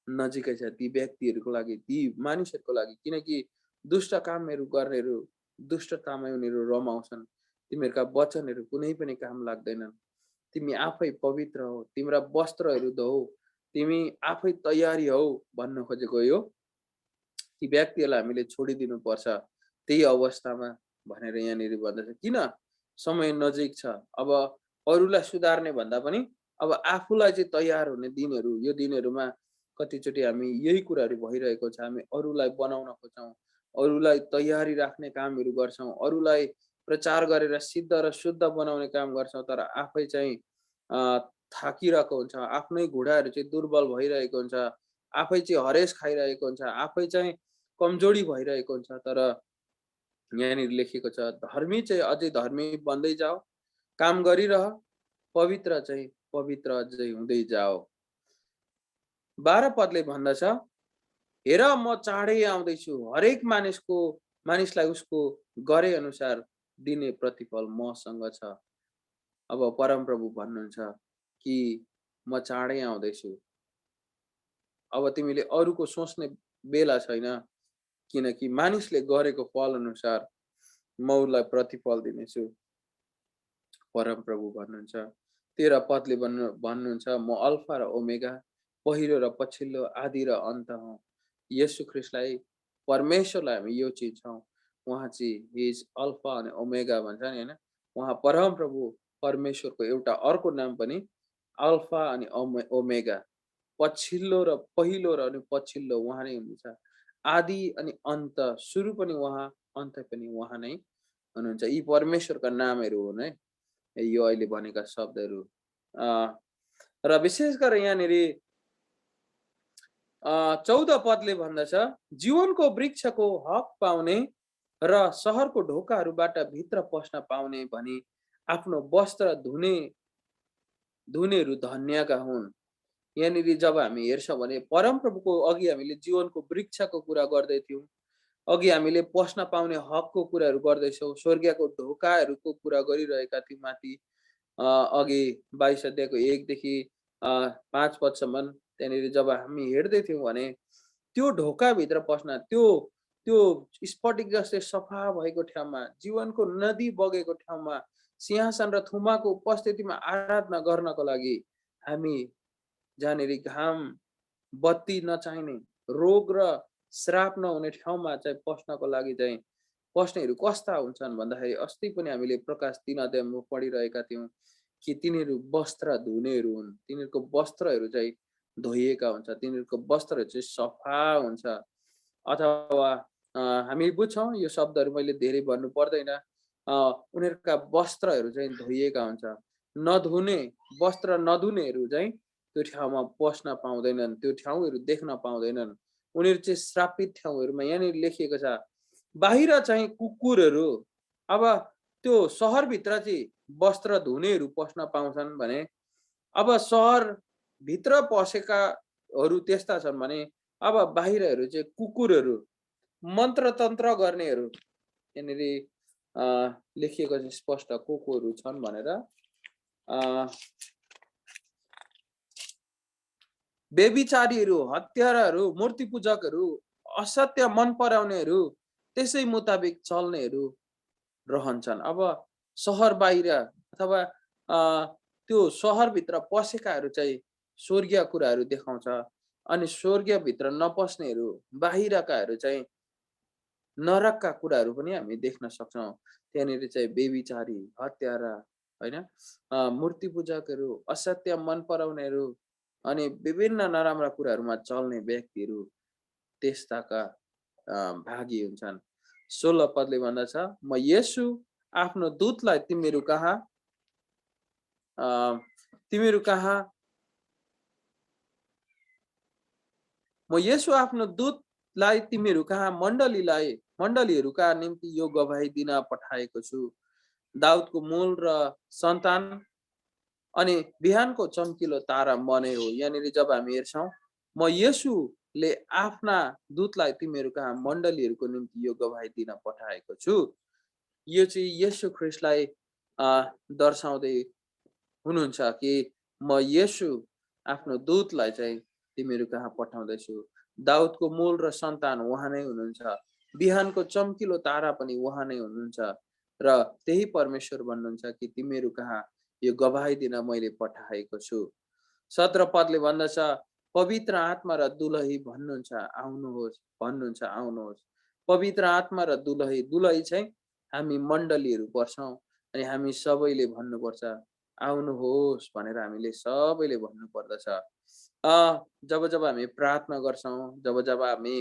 नजिकै छ, ती व्यक्तिहरूको लागि, ती मानिसहरूको लागि, किनकि दुष्ट कामहरू गर्नेहरू दुष्टतामा उनीहरू रमाउँछन्। तिमीहरूका वचनहरू कुनै पनि काम लाग्दैनन्। तिमी आफै पवित्र हौ, तिम्रा वस्त्रहरू धौ, तिमी आफै तयारी हौ भन्न खोजेको यो ती व्यक्तिहरूलाई हामीले छोडिदिनु पर्छ त्यही अवस्थामा भनेर यहाँनिर भन्दछ। किन? समय नजिक छ। अब अरूलाई सुधार्ने भन्दा पनि अब आफूलाई चाहिँ तयार हुने दिनहरू, यो दिनहरूमा कतिचोटि हामी यही कुराहरू भइरहेको छ। हामी अरूलाई बनाउन खोज्छौँ, अरूलाई तयारी राख्ने कामहरू गर्छौँ, अरूलाई प्रचार गरेर सिद्ध र शुद्ध बनाउने काम गर्छौँ, तर आफै चाहिँ थाकिरहेको हुन्छ, आफ्नै घुँडाहरू चाहिँ दुर्बल भइरहेको हुन्छ, आफै चाहिँ हरेस खाइरहेको हुन्छ, आफै चाहिँ कमजोरी भइरहेको हुन्छ। तर यहाँनिर लेखिएको छ, धर्मी चाहिँ अझै धर्मी बन्दै जाओ, काम गरिरह, पवित्र चाहिँ पवित्र अझै हुँदै जाओ। 12 पदले भन्दछ, हेर म चाँडै आउँदैछु, हरेक मानिसलाई उसको गरे अनुसार दिने प्रतिफल मसँग छ। अब परमप्रभु भन्नुहुन्छ कि म चाँडै आउँदैछु। अब तिमीले अरूको सोच्ने बेला छैन, किनकि मानिसले गरेको फल अनुसार म उसलाई प्रतिफल दिनेछु। परमप्रभु भन्नुहुन्छ। 13 पदले भन्नुहुन्छ, म अल्फा र ओमेगा, पहिलो र पछिल्लो, आदि र अन्त हुँ। येशू ख्रीष्टलाई, परमेश्वरलाई हामी यो चिन्छौँ। उहाँ चाहिँ इज अल्फा अनि ओमेगा भन्छ नि हैन? उहाँ परमप्रभु परमेश्वरको एउटा अर्को नाम पनि अल्फा अनि ओमेगा, पछिल्लो र पहिलो र अनि पछिल्लो उहाँ नै हुनुहुन्छ। आदि अनि अन्त, सुरु पनि उहाँ, अन्त पनि उहाँ नै हुनुहुन्छ। यी परमेश्वरका नामहरू हुन् है, यो अहिले भनेका शब्दहरू। र विशेष गरेर यहाँनिर 14 पदले भन्दछ, जीवनको वृक्षको हक पाउने र सहरको ढोकाहरूबाट भित्र पस्न पाउने भनी आफ्नो वस्त्र धुनेहरू धन्यका हुन्। यहाँनिर जब हामी हेर्छौँ भने परमप्रभुको अघि हामीले जीवनको वृक्षको कुरा गर्दै थियौँ, अघि हामीले पस्न पाउने हकको कुराहरू गर्दैछौँ, स्वर्गीयको ढोकाहरूको कुरा गरिरहेका थियौँ माथि अघि 22 अध्यायको 1 देखि 5 पदसम्म। त्यहाँनिर जब हामी हेर्दै थियौँ भने त्यो ढोकाभित्र पस्न, त्यो स्फटिक जस्तै सफा भएको ठाउँमा, जीवनको नदी बगेको ठाउँमा, सिंहासन र थुमाको उपस्थितिमा आराधना गर्नको लागि हामी जहाँनिर घाम, बत्ती नचाहिने, रोग र श्राप नहुने ठाउँमा चाहिँ पस्नको लागि चाहिँ पस्नेहरू कस्ता हुन्छन् भन्दाखेरि अस्ति पनि हामीले प्रकाश 3 अध्यायमा पढिरहेका थियौँ कि तिनीहरू वस्त्र धुनेहरू हुन्। तिनीहरूको वस्त्रहरू चाहिँ धोइएका हुन्छ, तिनीहरूको वस्त्रहरू चाहिँ सफा हुन्छ। अथवा हामी बुझ्छौँ यो शब्दहरू मैले धेरै भन्नु पर्दैन, उनीहरूका वस्त्रहरू चाहिँ धोइएका हुन्छ। नधुने वस्त्र नधुनेहरू चाहिँ त्यो ठाउँमा पस्न पाउँदैनन्, त्यो ठाउँहरू देख्न पाउँदैनन्। उनीहरू चाहिँ श्रापित ठाउँहरूमा, यहाँनिर लेखिएको छ, बाहिर चाहिँ कुकुरहरू, अब त्यो सहरभित्र चाहिँ वस्त्र धुनेहरू पस्न पाउँछन् भने अब सहरभित्र पसेकाहरू त्यस्ता छन् भने अब बाहिरहरू चाहिँ कुकुरहरू, मन्त्रतन्त्र गर्नेहरू, यहाँनिर लेखिएको छ स्पष्ट कोहरू छन् भनेर। व्यभिचारीहरू, हत्याराहरू, मूर्ति पूजकहरू, असत्य मन पराउनेहरू, त्यसै मुताबिक चल्नेहरू रहन्छन्। अब सहर बाहिर अथवा त्यो सहरभित्र पसेकाहरू चाहिँ स्वर्गीय कुराहरू देखाउँछ, अनि स्वर्गीयभित्र नपस्नेहरू, बाहिरकाहरू चाहिँ नरकका कुराहरू पनि हामी देख्न सक्छौँ। त्यहाँनिर चाहिँ व्यभिचारी, हत्यारा हैन, मूर्ति पूजकहरू, असत्य मन पराउनेहरू, अनि विभिन्न नराम्रा कुराहरूमा चल्ने व्यक्तिहरू त्यस्ताका भागी हुन्छन्। 16 पदले भन्दछ, म येशू आफ्नो दूतलाई तिमीहरू कहाँ मण्डलीहरूका निम्ति यो गवाही दिन पठाएको छु। दाउदको मूल र सन्तान अनि बिहानको चम्किलो तारा म नै हो। यहाँनिर जब हामी हेर्छौँ, म येशूले आफ्ना दूतलाई तिमीहरू कहाँ मण्डलीहरूको निम्ति यो गवाही दिन पठाएको छु, यो चाहिँ येशू ख्रीष्टलाई दर्शाउँदै हुनुहुन्छ कि म येशू आफ्नो दूतलाई चाहिँ तिमीहरू कहाँ पठाउँदैछु। दाउदको मूल र सन्तान उहाँ नै हुनुहुन्छ। बिहानको चम्किलो तारा पनि उहाँ नै हुनुहुन्छ र त्यही परमेश्वर भन्नुहुन्छ कि तिमीहरू कहाँ यो गवाही दिन मैले पठाएको छु। 17 पदले भन्दछ, पवित्र आत्मा र दुलही भन्नुहुन्छ आउनुहोस्, भन्नुहुन्छ आउनुहोस्। पवित्र आत्मा र दुलही, दुलही चाहिँ हामी मण्डलीहरू पर्छौँ अनि हामी सबैले भन्नुपर्छ आउनुहोस् भनेर हामीले सबैले भन्नु पर्दछ। जब जब हामी प्रार्थना गर्छौँ, जब जब हामी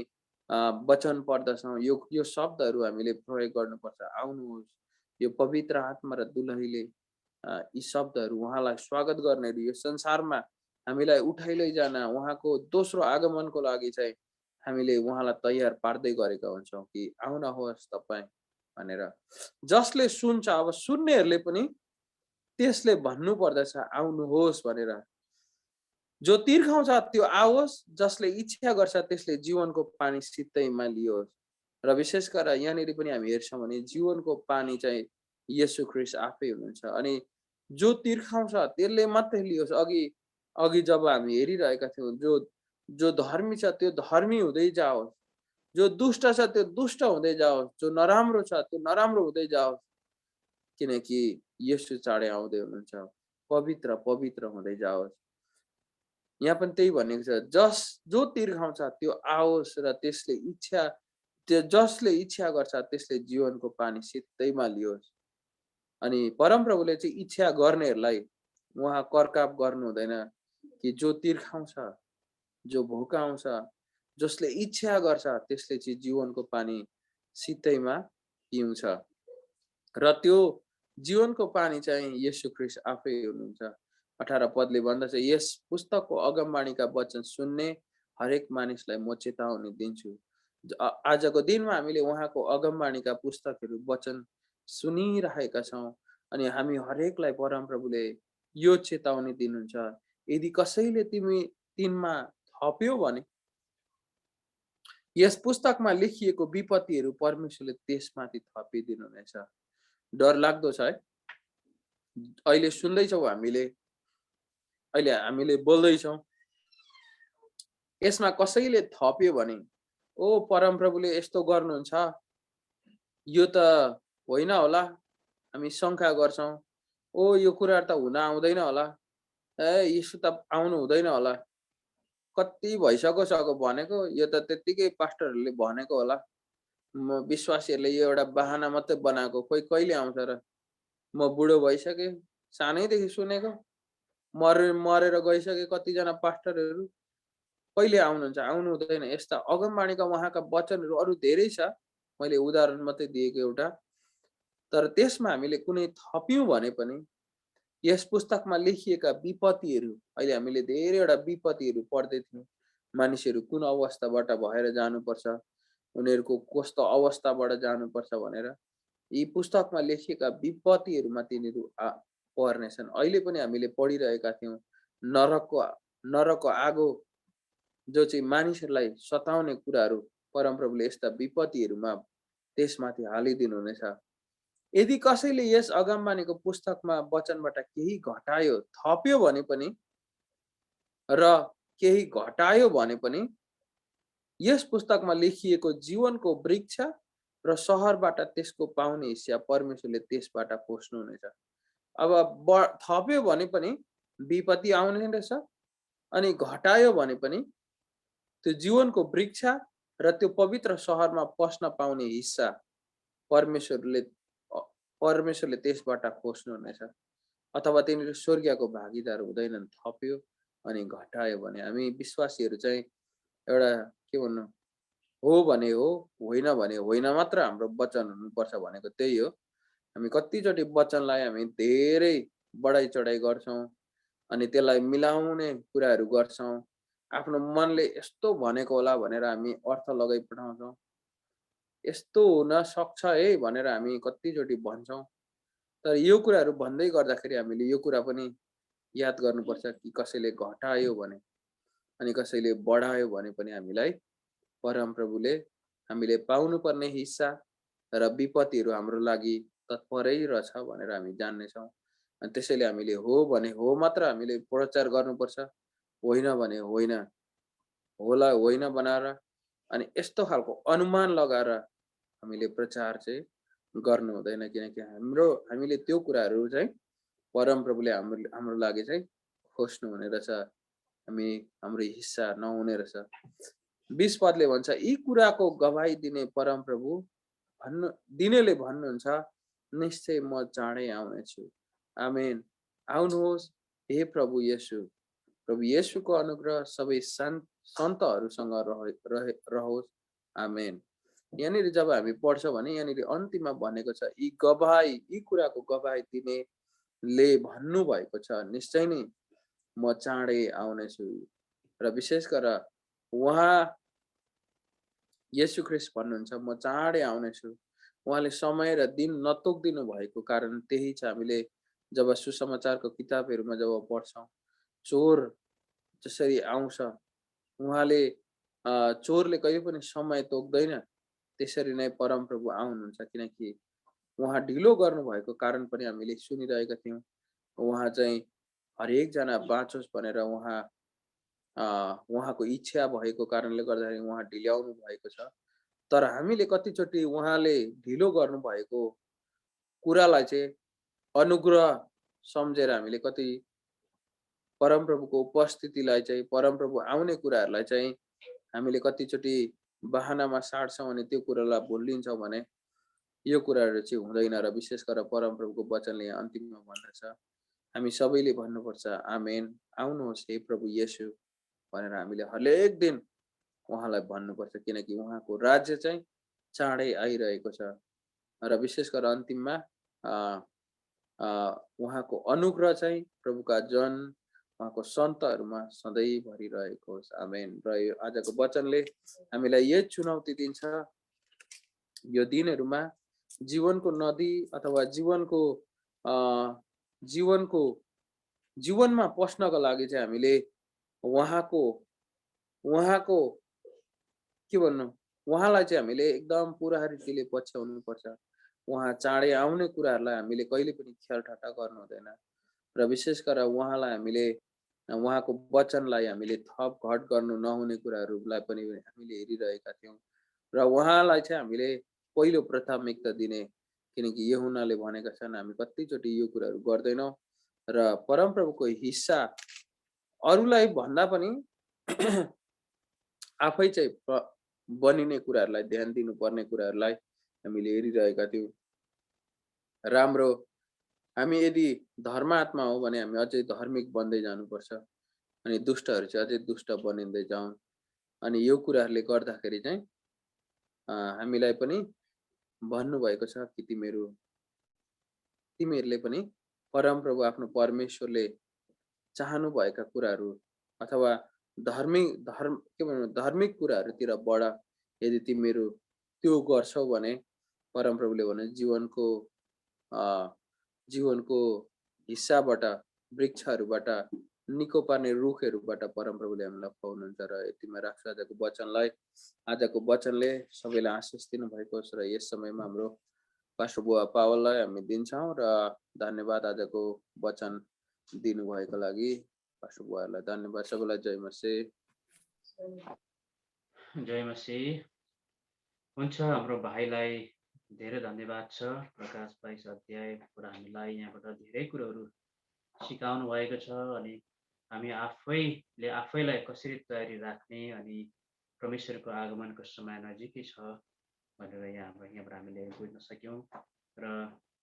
वचन पढ्दछौँ, यो शब्दहरू हामीले प्रयोग गर्नुपर्छ, आउनुहोस्। यो पवित्र आत्मा र दुलहीले यी शब्दहरू उहाँलाई स्वागत गर्ने, यो संसारमा हामीलाई उठाइ लैजान उहाँको दोस्रो आगमनको लागि चाहिँ हामीले उहाँलाई तयार पार्दै गरेका हुन्छौँ कि आउनुहोस् तपाईँ भनेर। जसले सुन्छ, अब सुन्नेहरूले पनि त्यसले भन्नु पर्दछ आउनुहोस् भनेर। जो तिर्खाउँछ त्यो आओस्, जसले इच्छा गर्छ त्यसले जीवनको पानी सित्तैमा लियोस्। र विशेष गरेर यहाँनिर पनि हामी हेर्छौँ भने जीवनको पानी चाहिँ येशू ख्रीष्ट आफै हुनुहुन्छ। अनि जो तिर्खाउँछ त्यसले मात्रै लियोस्। अघि जब हामी हेरिरहेका थियौँ, जो धर्मी छ त्यो धर्मी हुँदै जाओस्, जो दुष्ट छ त्यो दुष्ट हुँदै जाओस्, जो नराम्रो छ त्यो नराम्रो हुँदै जाओस्, किनकि येशू चाँडै आउँदै हुनुहुन्छ। पवित्र पवित्र हुँदै जाओस्। यहाँ पनि त्यही भनेको छ, जो तिर्खाउँछ त्यो आओस् र त्यसले जसले इच्छा गर्छ त्यसले जीवनको पानी सित्तैमा लियोस्। अनि परमप्रभुले चाहिँ इच्छा गर्नेहरूलाई उहाँ करकाप गर्नु हुँदैन कि जो तिर्खाउँछ, जो भोकाउँछ, जसले इच्छा गर्छ त्यसले चाहिँ जीवनको पानी सित्तैमा पिउँछ। र त्यो जीवनको पानी चाहिँ येशू ख्रीष्ट आफै हुनुहुन्छ। 18 पदले भन्दछ, यस पुस्तकको अगमवाणीका वचन सुन्ने हरेक मानिसलाई म चेतावनी दिन्छु। आजको दिनमा हामीले उहाँको अगमवाणीका पुस्तकहरू वचन सुनिरहेका छौँ अनि हामी हरेकलाई परमप्रभुले यो चेतावनी दिनुहुन्छ, यदि कसैले तिनमा थप्यो भने यस पुस्तकमा लेखिएको विपत्तिहरू परमेश्वरले त्यसमाथि थपिदिनुहुनेछ। डर लाग्दो छ है। अहिले सुन्दैछौँ अहिले हामीले बोल्दैछौँ, यसमा कसैले थप्यो भने ओ परमप्रभुले यस्तो गर्नुहुन्छ, यो त होइन होला, हामी शङ्का गर्छौँ। ओ यो कुराहरू त हुन आउँदैन होला, यसो त आउनु हुँदैन होला, कति भइसक्यो भनेको, यो त त्यत्तिकै पास्टरहरूले भनेको होला, विश्वासीहरूले यो एउटा बहाना मात्रै बनाएको, खोइ कहिले आउँछ र, म बुढो भइसकेँ, सानैदेखि सुनेको, मरेर गइसके कतिजना पास्टरहरू, कहिले आउनुहुन्छ, आउनु हुँदैन। यस्ता अगमवाणीका उहाँका वचनहरू अरू धेरै छ, मैले उदाहरण मात्रै दिएको एउटा। तर त्यसमा हामीले कुनै थप्यौँ भने पनि यस पुस्तकमा लेखिएका विपत्तिहरू, अहिले हामीले धेरैवटा विपत्तिहरू पढ्दै थियौँ, मानिसहरू कुन अवस्थाबाट भएर जानुपर्छ, उनीहरूको कस्तो अवस्थाबाट जानुपर्छ भनेर, यी पुस्तकमा लेखिएका विपत्तिहरूमा तिनीहरू पर्नेछन्। अहिले पनि हामीले पढिरहेका थियौँ, नरकको आगो जो चाहिँ मानिसहरूलाई सताउने कुराहरू परमप्रभुले यस्ता विपत्तिहरूमा त्यसमाथि हालिदिनु हुनेछ। यदि कसैले यस अगमवाणीको पुस्तकमा वचनबाट केही घटायो, थप्यो भने पनि र केही घटायो भने पनि यस पुस्तकमा लेखिएको जीवनको वृक्ष र सहरबाट त्यसको पाउने हिस्सा परमेश्वरले त्यसबाट खोज्नु हुनेछ। अब थप्यो भने पनि विपत्ति आउने रहेछ, अनि घटायो भने पनि त्यो जीवनको वृक्ष र त्यो पवित्र सहरमा पस्न पाउने हिस्सा परमेश्वरले त्यसबाट खोज्नु हुनेछ। अथवा तिनीहरू स्वर्गको भागीदार हुँदैनन्, थप्यो अनि घटायो भने। हामी विश्वासीहरू चाहिँ एउटा के भन्नु, हो भने हो, होइन भने होइन मात्र हाम्रो वचन हुनुपर्छ भनेको त्यही हो। हामी कतिचोटि वचनलाई हामी धेरै बढाइ चढाइ गर्छौँ अनि त्यसलाई मिलाउने कुराहरू गर्छौँ। आफ्नो मनले यस्तो भनेको होला भनेर हामी अर्थ लगाइ पठाउँछौँ। यस्तो हुन सक्छ है भनेर हामी कतिचोटि भन्छौँ। तर यो कुराहरू भन्दै गर्दाखेरि हामीले यो कुरा पनि याद गर्नुपर्छ कि कसैले घटायो भने अनि कसैले बढायो भने पनि हामीलाई परमप्रभुले हामीले पाउनुपर्ने हिस्सा र विपत्तिहरू हाम्रो लागि तत्परै रहेछ भनेर हामी जान्नेछौँ। अनि त्यसैले हामीले हो भने हो मात्र हामीले प्रचार गर्नुपर्छ, होइन भने होइन, होला होइन बनाएर अनि यस्तो खालको अनुमान लगाएर हामीले प्रचार चाहिँ गर्नु हुँदैन, किनकि हामीले त्यो कुराहरू चाहिँ परमप्रभुले हाम्रो लागि चाहिँ खोज्नु हुने रहेछ, हाम्रो हिस्सा नहुने रहेछ। 20 पदले भन्छ, यी कुराको गवाही दिने परमप्रभु दिनेले भन्नुहुन्छ, निश्चय म चाँडै आउनेछु। आमेन। आउनुहोस् हे प्रभु येशू। प्रभु येशूको अनुग्रह सबै सन्तहरूसँग रहोस्। आमेन। यहाँनिर जब हामी पढ्छौँ भने यहाँनिर अन्तिममा भनेको छ, यी कुराको गवाही दिनेले भन्नुभएको छ, निश्चय नै म चाँडै आउनेछु। र विशेष गरेर उहाँ येशू ख्रीष्ट भन्नुहुन्छ, म चाँडै आउनेछु। उहाँले समय र दिन नतोक्दिनु भएको कारण त्यही छ। हामीले जब सुसमाचारको किताबहरूमा जब पढ्छौँ, चोर जसरी आउँछ, उहाँले चोरले कहिले पनि समय तोक्दैन, त्यसरी नै परमप्रभु आउनुहुन्छ। किनकि उहाँ ढिलो गर्नुभएको कारण पनि हामीले सुनिरहेका थियौँ। उहाँ चाहिँ हरेकजना बाँचोस् भनेर उहाँको इच्छा भएको कारणले गर्दाखेरि उहाँ ढिल्याउनु भएको छ। तर हामीले कतिचोटि उहाँले ढिलो गर्नुभएको कुरालाई चाहिँ अनुग्रह सम्झेर हामीले कति परमप्रभुको उपस्थितिलाई चाहिँ, परमप्रभु आउने कुराहरूलाई चाहिँ हामीले कतिचोटि बहानामा साट्छौँ अनि त्यो कुरालाई भुलिन्छौँ भने यो कुराहरू चाहिँ हुँदैन। र विशेष गरेर परमप्रभुको वचनले अन्तिममा भन्दछ, हामी सबैले भन्नुपर्छ, आमेन, आउनुहोस् हे प्रभु येशू भनेर हामीले हरेक दिन उहाँलाई भन्नुपर्छ, किनकि उहाँको राज्य चाहिँ चाँडै आइरहेको छ। र विशेष गरेर अन्तिममा उहाँको अनुग्रह चाहिँ प्रभुका जन, उहाँको सन्तहरूमा सधैँ भरिरहेको होस्। आमेन। र यो आजको वचनले हामीलाई यही चुनौती दिन्छ, यो दिनहरूमा जीवनको नदी अथवा जीवनमा पस्नको लागि चाहिँ हामीले उहाँको के भन्नु, उहाँलाई चाहिँ हामीले एकदम पुरा रीतिले पछ्याउनु पर्छ। उहाँ चाँडै आउने कुराहरूलाई हामीले कहिले पनि ख्याल ठट्टा गर्नु हुँदैन। र विशेष गरेर उहाँको वचनलाई हामीले थप घट गर्नु नहुने कुराहरूलाई पनि हामीले हेरिरहेका थियौँ। र उहाँलाई चाहिँ हामीले पहिलो प्राथमिकता दिने, किनकि यूहन्नाले भनेका छन्, हामी कतिचोटि यो कुराहरू गर्दैनौँ र परमप्रभुको हिस्सा अरूलाई भन्दा पनि आफै चाहिँ बनिने कुराहरूलाई, ध्यान दिनुपर्ने कुराहरूलाई हामीले हेरिरहेका थियौँ। राम्रो, हामी यदि धर्मात्मा हो भने हामी अझै धार्मिक बन्दै जानुपर्छ, अनि दुष्टहरू चाहिँ अझै दुष्ट बनिँदै जाउँ। अनि यो कुराहरूले गर्दाखेरि चाहिँ हामीलाई पनि भन्नुभएको छ कि तिमीहरूले पनि परमप्रभु आफ्नो परमेश्वरले चाहनुभएका कुराहरू अथवा धार्मिक कुराहरूतिर बढ। यदि तिमीहरू त्यो गर्छौ भने परमप्रभुले भने जीवनको हिस्साबाट, वृक्षहरूबाट, निको पार्ने रुखहरूबाट परमप्रभुले हामीलाई खुवाउनुहुन्छ। र यतिमा राख्छु आजको वचनलाई। आजको वचनले सबैलाई आशिष दिनुभएको छ। र यस समयमा हाम्रो पास्टर बुवा पावललाई हामी दिन्छौँ र धन्यवाद आजको वचन दिनुभएको लागि पास्टर बुवाहरूलाई धन्यवाद। सबैलाई जय मसीह। जय मसीह। हुन्छ, हाम्रो भाइलाई धेरै धन्यवाद छ। प्रकाश 22 अध्यायबाट हामीलाई यहाँबाट धेरै कुरोहरू सिकाउनु भएको छ अनि हामी आफैलाई कसरी तयारी राख्ने अनि परमेश्वरको आगमनको समय नजिकै छ भनेर यहाँबाट हामीले बुझ्न सक्यौँ। र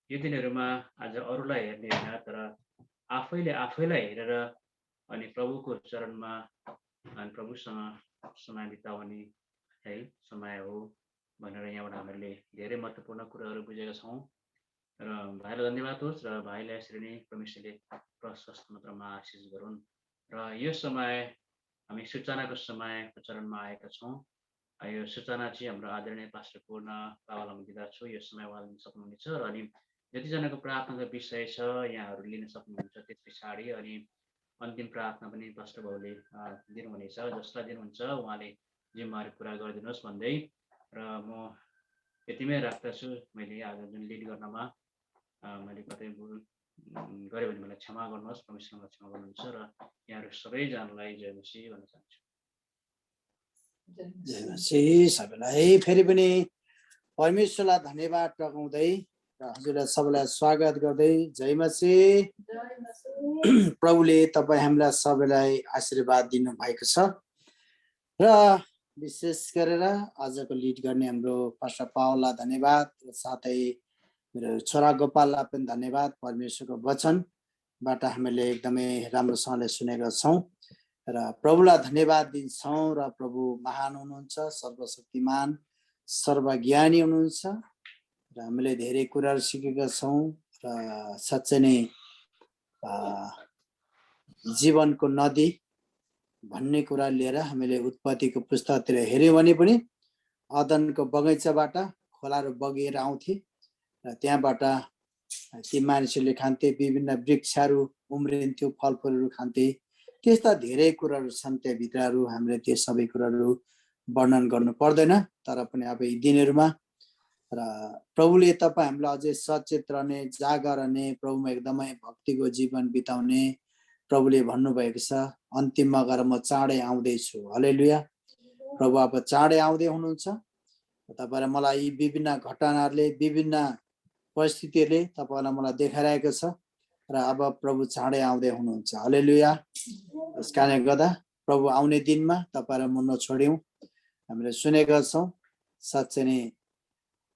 यो दिनहरूमा आज अरूलाई हेर्ने होइन, तर आफैलाई हेरेर अनि प्रभुको चरणमा अनि प्रभुसँग समय बिताउने है समय हो भनेर यहाँबाट हामीले धेरै महत्त्वपूर्ण कुराहरू बुझेका छौँ। र भाइलाई धन्यवाद होस्। र भाइलाई यसरी नै परमेश्वरले प्रशस्त मात्रामा आशिष गरून्। र यो समय हामी सूचनाको समयको चरणमा आएका छौँ। यो सूचना चाहिँ हाम्रो आदरणीय पास्टर पूर्ण पावललाई दिँदा छु। यो समय उहाँले लिन सक्नुहुनेछ। र अनि जतिजनाको प्रार्थनाको विषय छ यहाँहरू लिन सक्नुहुन्छ। त्यस पछाडि अनि अन्तिम प्रार्थना पनि पास्टर बाबुले दिनुहुनेछ। जसलाई दिनुहुन्छ उहाँले जिम्मेवारी पुरा गरिदिनुहोस् भन्दै र म यतिमै राख्दछु। मैले आज जुन लिड गर्नमा मैले कतै गरे भने मलाई क्षमा गर्नुहोस्, परमेश्वरले क्षमा गर्नुहुन्छ र यहाँहरू सबैजनालाई जय मसीह भन्न चाहन्छु। जय मसीह सबैलाई फेरि पनि परमेश्वरलाई धन्यवाद टकाउँदै र हजुरलाई सबैलाई स्वागत गर्दै जय मसीह। प्रभुले तपाईँ हामीलाई सबैलाई आशीर्वाद दिनुभएको छ र विशेष गरेर आजको लिड गर्ने हाम्रो पास्टर पावललाई धन्यवाद र साथै मेरो छोरा गोपाललाई पनि धन्यवाद। परमेश्वरको वचनबाट हामीले एकदमै राम्रोसँगले सुनेका छौँ र प्रभुलाई धन्यवाद दिन्छौँ र प्रभु महान हुनुहुन्छ, सर्वशक्तिमान सर्वज्ञानी हुनुहुन्छ र हामीले धेरै कुराहरू सिकेका छौँ र साँच्चै नै जीवनको नदी भन्ने कुरा लिएर हामीले उत्पत्तिको पुस्तकतिर हेऱ्यौँ भने पनि अदनको बगैँचाबाट खोलाहरू बगेर आउँथे र त्यहाँबाट ती मानिसहरूले खान्थे, विभिन्न वृक्षहरू उम्रिन्थ्यो, फलफुलहरू खान्थे। त्यस्ता धेरै कुराहरू छन् त्यहाँभित्रहरू, हामीले त्यो सबै कुराहरू वर्णन गर्नु पर्दैन। तर पनि अब यी दिनहरूमा र प्रभुले तपाईँ हामीलाई अझै सचेत रहने, जागा रहने, प्रभुमा एकदमै भक्तिको जीवन बिताउने प्रभुले भन्नुभएको छ, अन्तिममा गएर म चाँडै आउँदैछु। हालेलुया। प्रभु अब चाँडै आउँदै हुनुहुन्छ। तपाईँलाई मलाई यी विभिन्न घटनाहरूले, विभिन्न परिस्थितिहरूले तपाईँलाई मलाई देखाइरहेको छ र अब प्रभु चाँडै आउँदै हुनुहुन्छ। हालेलुया। त्यस कारणले गर्दा प्रभु आउने दिनमा तपाईँलाई म नछोड्यौँ। हामीले सुनेका छौँ साँच्चै नै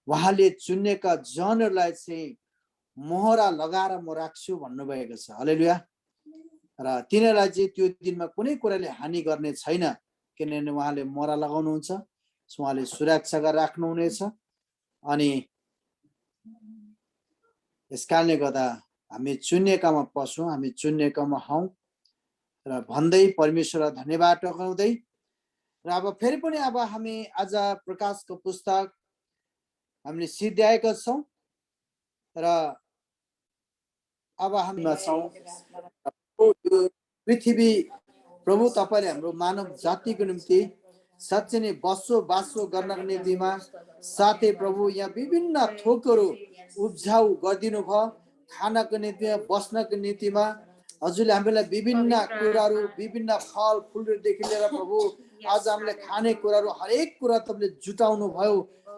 उहाँले चुनेका जनहरूलाई चाहिँ मोहरा लगाएर म राख्छु भन्नुभएको छ। हालेलुया। र तिनीहरूलाई चाहिँ त्यो दिनमा कुनै कुराले हानि गर्ने छैन, किनभने उहाँले मोहरा लगाउनुहुन्छ, उहाँले सुरक्षा गरेर राख्नुहुनेछ। अनि यस कारणले गर्दा हामी चुनिएकामा पसौँ, हामी चुनिएकामा हौँ र भन्दै परमेश्वरलाई धन्यवाद टकाउँदै र अब फेरि पनि अब हामी आज प्रकाशको पुस्तक हामीले सिद्ध्याएका छौँ र अब हामीमा छौँ पृथ्वी प्रभु तपाईँले हाम्रो मानव जातिको निम्ति साँच्चै नै बसोबासो गर्नको निम्तिमा साथै प्रभु यहाँ विभिन्न थोकहरू उब्जाउ गरिदिनु भयो, खानको निम्तिमा, बस्नको निम्तिमा। हजुरले हामीलाई विभिन्न कुराहरू, विभिन्न फल फुलहरूदेखि लिएर प्रभु आज हामीलाई खाने कुराहरू हरेक कुरा तपाईँले जुटाउनु भयो।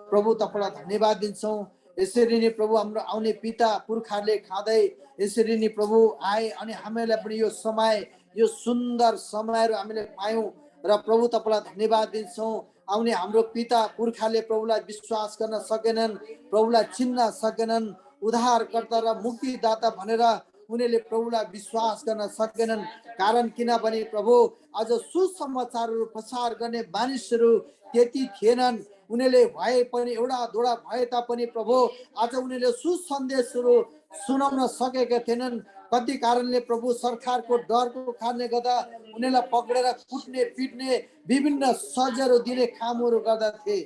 प्रभु तपाईँलाई धन्यवाद दिन्छौँ। यसरी नै प्रभु हाम्रो आउने पिता पुर्खाहरूले खाँदै यसरी नै प्रभु आए अनि हामीलाई पनि यो समय, यो सुन्दर समयहरू हामीले पायौँ र प्रभु तपाईँलाई धन्यवाद दिन्छौँ। आउने हाम्रो पिता पुर्खाले प्रभुलाई विश्वास गर्न सकेनन्, प्रभुलाई चिन्न सकेनन्, उद्धारकर्ता र मुक्तिदाता भनेर उनीहरूले प्रभुलाई विश्वास गर्न सकेनन्। कारण किनभने प्रभु आज सुसमाचारहरू प्रचार गर्ने मानिसहरू त्यति थिएनन्। उनीहरूले भए पनि एउटा दुईवटा भए तापनि प्रभु आज उनीहरूले सुसन्देशहरू सुनाउन सकेका थिएनन्। कति कारणले प्रभु सरकारको डरको कारणले गर्दा उनीहरूलाई पक्रेर कुट्ने, पिट्ने, विभिन्न सजायहरू दिने कामहरू गर्दथे।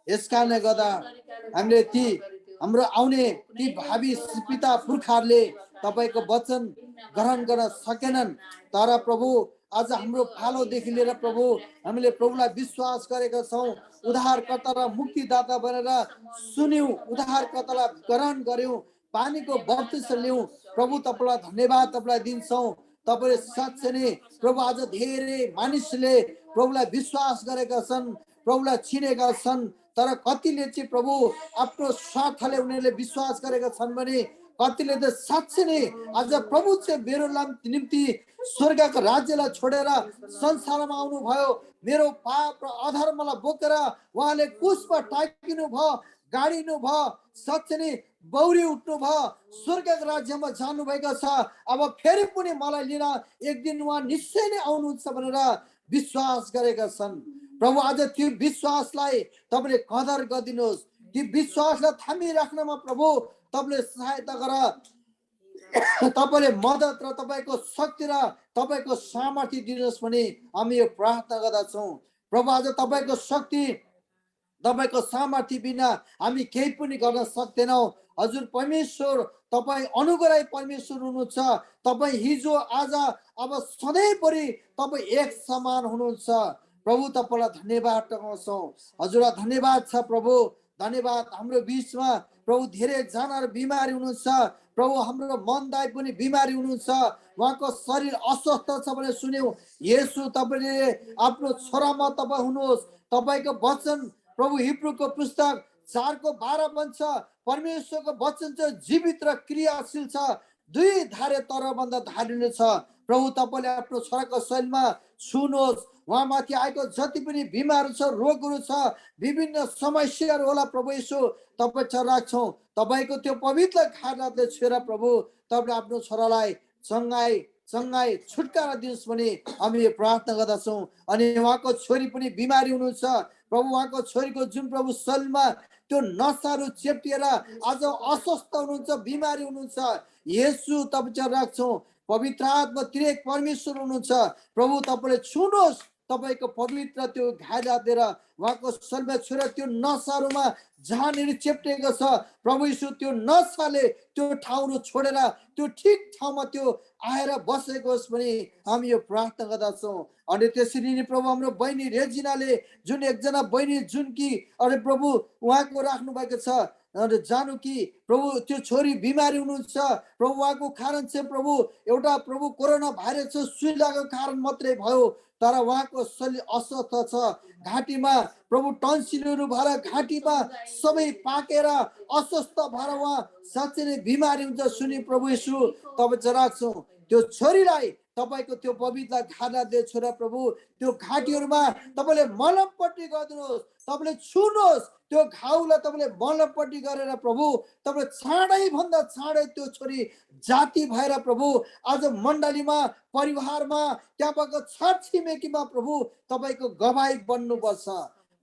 यस कारणले गर्दा हामीले ती हाम्रो आउने ती भावी पिता पुर्खाहरूले तपाईँको वचन ग्रहण गर्न सकेनन्। तर प्रभु आज हाम्रो पालोदेखि लिएर प्रभु हामीले प्रभुलाई विश्वास गरेका छौँ, उद्धारकर्ता र मुक्तिदाता भनेर सुन्यौँ, उद्धारकर्तालाई ग्रहण गर्यौँ, पानीको बप्तिस्म लियौँ। प्रभु तपाईँलाई धन्यवाद तपाईँलाई दिन्छौँ। तपाईँले साँच्चै नै प्रभु आज धेरै मानिसले प्रभुलाई विश्वास गरेका छन्, प्रभुलाई चिनेका छन्। तर कतिले चाहिँ प्रभु आफ्नो स्वार्थले उनीहरूले विश्वास गरेका छन् भने कतिले त साँच्चै नै आज प्रभु चाहिँ मेरो निम्ति स्वर्गको राज्यलाई छोडेर संसारमा आउनुभयो, मेरो पाप र अधर्मलाई बोकेर उहाँले क्रुसमा टाँगिनु भयो, गाडिनु भयो, साँच्चै नै बौरी उठ्नु भयो, स्वर्गको राज्यमा जानुभएको छ। अब फेरि पनि मलाई लिन एक दिन उहाँ निश्चय नै आउनुहुन्छ भनेर विश्वास गरेका छन्। प्रभु आज त्यो विश्वासलाई तपाईँले कदर गरिदिनुहोस्, त्यो विश्वासलाई थामिराख्नमा प्रभु तपाईँले सहायता गर। तपाईँले मद्दत र तपाईँको शक्ति र तपाईँको सामर्थ्य दिनुहोस् भने हामी यो प्रार्थना गर्दछौँ। प्रभु आज तपाईँको शक्ति, तपाईँको सामर्थ्य बिना हामी केही पनि गर्न सक्दैनौँ। हजुर परमेश्वर तपाईँ अनुग्रही परमेश्वर हुनुहुन्छ। तपाईँ हिजो आज अब सधैँभरि तपाईँ एक समान हुनुहुन्छ। प्रभु तपाईँलाई धन्यवाद टकाउँछौँ। हजुरलाई धन्यवाद छ प्रभु, धन्यवाद। हाम्रो बिचमा प्रभु धेरै जनाहरू बिमारी हुनुहुन्छ, प्रभु हाम्रो मनदाय पनि बिमारी हुनुहुन्छ, उहाँको शरीर अस्वस्थ छ भनेर सुन्यौँ। येशू तपाईँले आफ्नो छोरामा तपाईँ हुनुहोस्। तपाईँको वचन प्रभु हिब्रूको पुस्तक 4:12 भन्छ, परमेश्वरको वचन चाहिँ जीवित र क्रियाशील छ, दुई धारे तरभन्दा धारिलो छ। प्रभु तपाईँले आफ्नो छोराको शरीरमा छुनुहोस्। उहाँमाथि आएको जति पनि बिमारहरू छ, रोगहरू छ, विभिन्न समस्याहरू होला प्रभु येशू तपाईँ छ राख्छौँ। तपाईँको त्यो पवित्र खानाले छुएर प्रभु तपाईँले आफ्नो छोरालाई सँगै छुटकारा दिनुहोस् भने हामी प्रार्थना गर्दछौँ। अनि उहाँको छोरी पनि बिमारी हुनुहुन्छ, प्रभु उहाँको छोरीको जुन प्रभु शरीरमा त्यो नसाहरू चेप्टिएर आज अस्वस्थ हुनुहुन्छ, बिमारी हुनुहुन्छ, येशू तपाईँ चाहिँ राख्छौँ। पवित्र आत्मा त्रिएक परमेश्वर हुनुहुन्छ, प्रभु तपाईँले छुनुहोस्। तपाईँको पवित्र त्यो घाइला दिएर उहाँको शरीरमा छुएर त्यो नसाहरूमा जहाँनिर चेप्टिएको छ प्रभु यीशु त्यो नसाले त्यो ठाउँहरू छोडेर त्यो ठिक ठाउँमा त्यो आएर बसेको होस् भने हामी यो प्रार्थना गर्दछौँ। अनि त्यसरी नै प्रभु हाम्रो बहिनी रेजिनाले जुन एकजना बहिनी जुन कि अरे प्रभु उहाँको राख्नु भएको छ जानु कि प्रभु त्यो छोरी बिमारी हुनुहुन्छ, प्रभु उहाँको कारण चाहिँ प्रभु एउटा प्रभु कोरोना भाइरस सुई लागेको कारण मात्रै भयो, तर उहाँको शरीर अस्वस्थ छ। घाँटीमा प्रभु टन्सिलहरू भएर घाँटीमा सबै पाकेर अस्वस्थ भएर उहाँ साँच्चै नै बिमारी हुन्छ सुनि प्रभु येशू तपाईँ राख्छौँ। त्यो छोरीलाई तपाईँको त्यो पवित्र खाना दे छोरा प्रभु त्यो घाँटीहरूमा तपाईँले मलमपट्टि गरिदिनुहोस्, तपाईँले छुनुहोस्, त्यो घाउलाई तपाईँले मलमपट्टि गरेर प्रभु तपाईँले चाँडै भन्दा चाँडै त्यो छोरी जाति भएर प्रभु आज मण्डलीमा परिवारमा त्यहाँ भएको छर छिमेकीमा प्रभु तपाईँको गवाई बन्नुपर्छ।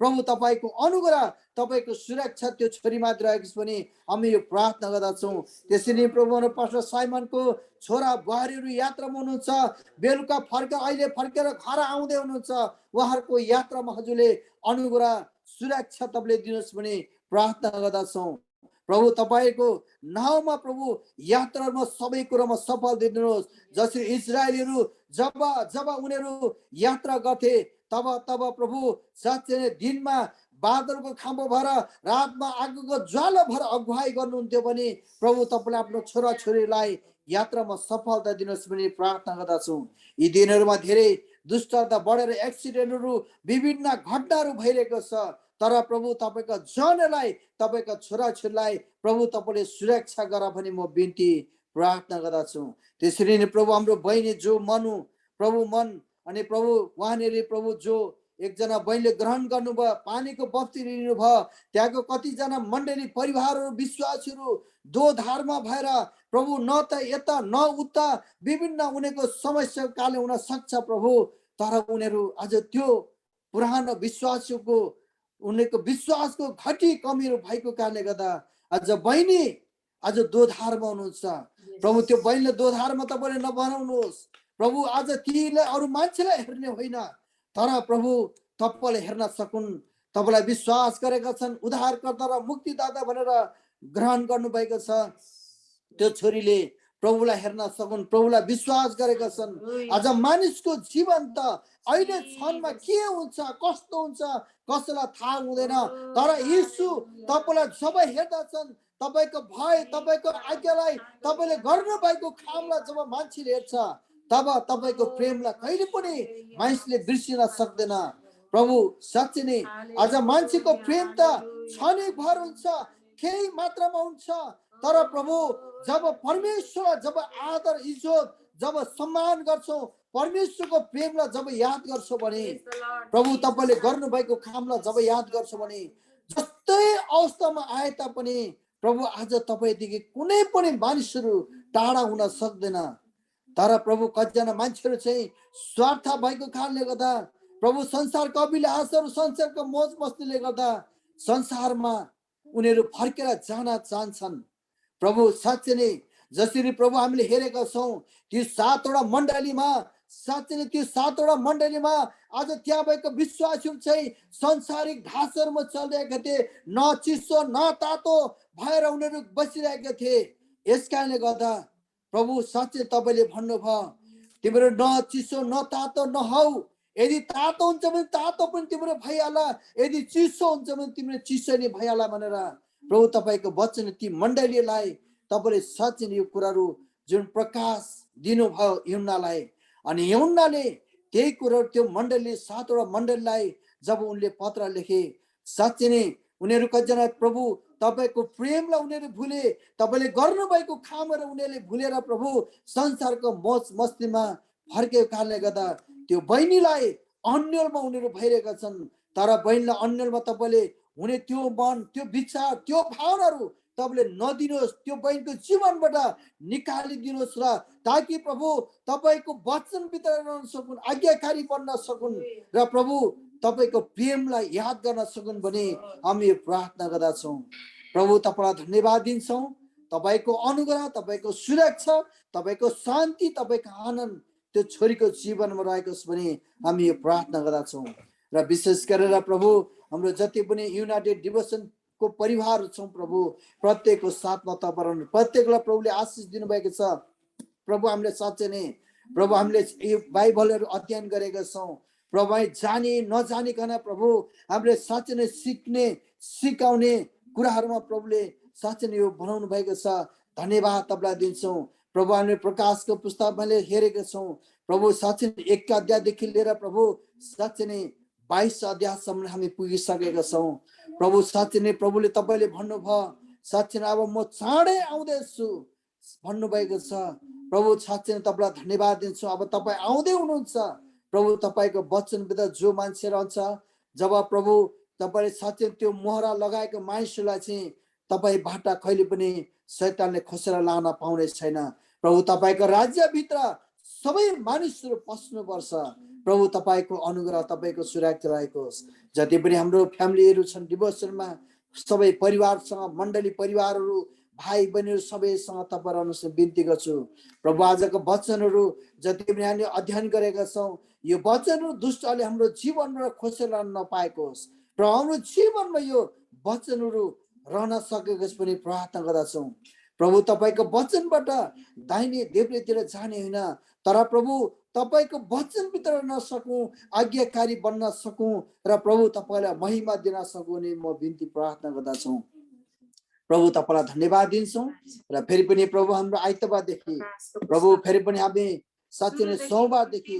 प्रभु तपाईँको अनुग्रह तपाईँको सुरक्षा त्यो छोरीमाथि रहेको छ भने हामी यो प्रार्थना गर्दछौँ। त्यसरी प्रभु पास्टर साइमनको छोरा बुहारीहरू यात्रामा हुनुहुन्छ, बेलुका अहिले फर्केर घर आउँदै हुनुहुन्छ, उहाँहरूको यात्रामा हजुरले अनुग्रह सुरक्षा तपाईँले दिनुहोस् भने प्रार्थना गर्दछौँ। प्रभु तपाईँको नाउँमा प्रभु यात्रामा सबै कुरामा सफल दिनुहोस्। जसरी इजरायलीहरू जब उनीहरू यात्रा गर्थे तब प्रभु साँच्चै नै दिनमा बादलको खाम्बो भएर रातमा आगोको ज्वाला भएर अगुवाई गर्नुहुन्थ्यो भने प्रभु तपाईँले आफ्नो छोराछोरीलाई यात्रामा सफलता दिनुहोस् भने प्रार्थना गर्दछौँ। यी दिनहरूमा धेरै दुष्टता बढेर एक्सिडेन्टहरू विभिन्न घटनाहरू भइरहेको छ, तर प्रभु तपाईँको जनलाई तपाईँको छोराछोरीलाई प्रभु तपाईँले सुरक्षा गर भने म बिन्ती प्रार्थना गर्दछु। त्यसरी नै प्रभु हाम्रो बहिनी जो मनु प्रभु मन अनि प्रभु उहाँनिर प्रभु जो एकजना बहिनीले ग्रहण गर्नुभयो, पानीको बत्ती लिनुभयो, त्यहाँको कतिजना मण्डली परिवारहरू विश्वासीहरू दोधारमा भएर प्रभु न त यता न उता विभिन्न उनीहरूको समस्या काले हुन सक्छ प्रभु, तर उनीहरू आज त्यो पुरानो विश्वासको उनीहरूको विश्वासको घटी कमीहरू भएको कारणले गर्दा आज बहिनी आज दोधारमा हुनुहुन्छ। प्रभु त्यो बहिनीले दोधारमा तपाईँले नबनाउनुहोस् प्रभु, आज तीलाई अरू मान्छेलाई हेर्ने होइन, तर प्रभु तपाईँले हेर्न सकुन्, तपाईँलाई विश्वास गरेका छन्, उद्धारकर्ता र मुक्तिदाता भनेर ग्रहण गर्नुभएको छ। त्यो छोरीले प्रभुलाई हेर्न सकुन्, प्रभुलाई विश्वास गरेका छन्। आज मानिसको जीवन त अहिले क्षणमा के हुन्छ कस्तो हुन्छ कसैलाई थाहा हुँदैन, तर यीशु तपाईँलाई जब हेर्दछन् तपाईँको भय तपाईँको आज्ञालाई तपाईँले गर्नुभएको कामलाई जब मान्छेले हेर्छ तब तपाईँको प्रेमलाई कहिले पनि मानिसले बिर्सिन सक्दैन। प्रभु साँच्चै नै आज मान्छेको प्रेम त क्षणिक भर हुन्छ, केही मात्रामा हुन्छ, तर प्रभु जब परमेश्वरलाई जब आदर इज्जत जब सम्मान गर्छौँ, परमेश्वरको प्रेमलाई जब याद गर्छौ भने प्रभु तपाईँले गर्नुभएको कामलाई जब याद गर्छौ भने जस्तै अवस्थामा आए तापनि प्रभु आज तपाईँदेखि कुनै पनि मानिसहरू टाढा हुन सक्दैन। तर प्रभु कतिजना मान्छेहरू चाहिँ स्वार्थ भएको कारणले गर्दा प्रभु संसारको अभिलाषहरू संसारको मोज मस्तीले गर्दा संसारमा उनीहरू फर्केर जान चाहन्छन्। प्रभु साँच्चै नै जसरी प्रभु हामीले हेरेका छौँ ती 7वटा मण्डलीमा साँच्चै नै त्यो 7वटा मण्डलीमा आज त्यहाँ भएको विश्वासीहरू चाहिँ संसारिक ढाँचाहरूमा चलिरहेका थिए, न चिसो न तातो भएर उनीहरू बसिरहेका थिए। यस कारणले गर्दा प्रभु साँच्चै तपाईँले भन्नुभयो तिम्रो न चिसो न तातो नहौ, यदि तातो हुन्छ भने तातो पनि तिम्रो भइहाल्ला, यदि चिसो हुन्छ भने तिम्रो चिसो नै भइहाल्ला भनेर प्रभु तपाईँको वचन ती मण्डलीलाई तपाईँले साँच्चै यो कुराहरू जुन प्रकाश दिनुभयो यूहन्नालाई, अनि यूहन्नाले त्यही कुराहरू त्यो मण्डली 7 वटा मण्डलीलाई जब उनले पत्र लेखे, साँच्चै नै उनीहरू कतिजना प्रभु तपाईँको प्रेमलाई उनीहरू भुले, तपाईँले गर्नुभएको कामहरू उनीहरूले भुलेर प्रभु संसारको मोज मस्तीमा फर्केको कारणले गर्दा त्यो बहिनीलाई अन्यलमा उनीहरू भइरहेका छन्। तर बहिनीलाई अन्यलमा तपाईँले हुने त्यो मन, त्यो विचार, त्यो भावनाहरू तपाईँले नदिनुहोस्, त्यो बहिनीको जीवनबाट निकालिदिनुहोस् र ताकि प्रभु तपाईँको वचन वितरण गर्न सकुन्, आज्ञाकारी बन्न सकुन् र प्रभु तपाईँको प्रेमलाई याद गर्न सकुन् भने हामी प्रार्थना गर्दछौँ। प्रभु तपाईँलाई धन्यवाद दिन्छौँ। तपाईँको अनुग्रह, तपाईँको सुरक्षा, तपाईँको शान्ति, तपाईँको आनन्द त्यो छोरीको जीवनमा रहेको छ भने हामी यो प्रार्थना गर्दछौँ। र विशेष गरेर प्रभु हाम्रो जति पनि युनाइटेड डिभोसनको परिवार छौँ प्रभु, प्रत्येकको साथमा तपाईँ प्रत्येकलाई प्रभुले आशिष दिनुभएको छ। प्रभु हामीले साँच्चै नै प्रभु हामीले यो बाइबलहरू अध्ययन गरेका छौँ प्रभु, जाने नजानिकन प्रभु हामीले साँच्चै नै सिक्ने सिकाउने कुराहरूमा प्रभुले साँच्चै नै यो बनाउनु भएको छ। धन्यवाद तपाईँलाई दिन्छौँ प्रभु। हामीले प्रकाशको पुस्तक मैले हेरेका छौँ प्रभु, साँच्चै 1 अध्यायदेखि लिएर प्रभु साँच्चै नै 22 अध्यायसम्म हामी पुगिसकेका छौँ प्रभु। साँच्चै नै प्रभुले तपाईँले भन्नुभयो साँच्चै नै अब म चाँडै आउँदैछु भन्नुभएको छ प्रभु। साँच्चै नै तपाईँलाई धन्यवाद दिन्छु। अब तपाईँ आउँदै हुनुहुन्छ प्रभु। तपाईँको वचनभित्र जो मान्छे रहन्छ, जब प्रभु तपाईँले साँच्चै त्यो मोहरा लगाएको मानिसहरूलाई चाहिँ तपाईँबाट कहिले पनि शैतानले खोसेर लान पाउने छैन प्रभु। तपाईँको राज्यभित्र सबै मानिसहरू पस्नुपर्छ प्रभु। तपाईँको अनुग्रह, तपाईँको सुरक्षा रहेको होस्। जति पनि हाम्रो फ्यामिलीहरू छन् डिभोसनमा, सबै परिवारसँग, मण्डली परिवारहरू, भाइ बहिनीहरू सबैसँग तपाईँ अनुसार बिन्ती गर्छु प्रभु। आजको वचनहरू जति पनि हामीले अध्ययन गरेका छौँ, यो वचनहरू दुष्टले हाम्रो जीवनमा खोसेर लान नपाएको होस् र हाम्रो जीवनमा यो वचनहरू रहन सकेको होस् पनि प्रार्थना गर्दछौँ प्रभु। तपाईँको वचनबाट दाहिने देब्रेतिर जाने होइन, तर प्रभु तपाईँको वचन भित्र नसकौँ, आज्ञाकारी बन्न सकौँ र प्रभु तपाईँलाई महिमा दिन सकौँ नि म बिन्ती प्रार्थना गर्दछौँ प्रभु। तपाईँलाई धन्यवाद दिन्छौँ र फेरि पनि प्रभु हाम्रो आइतबारदेखि प्रभु फेरि पनि हामी साँच्चै नै सोमबारदेखि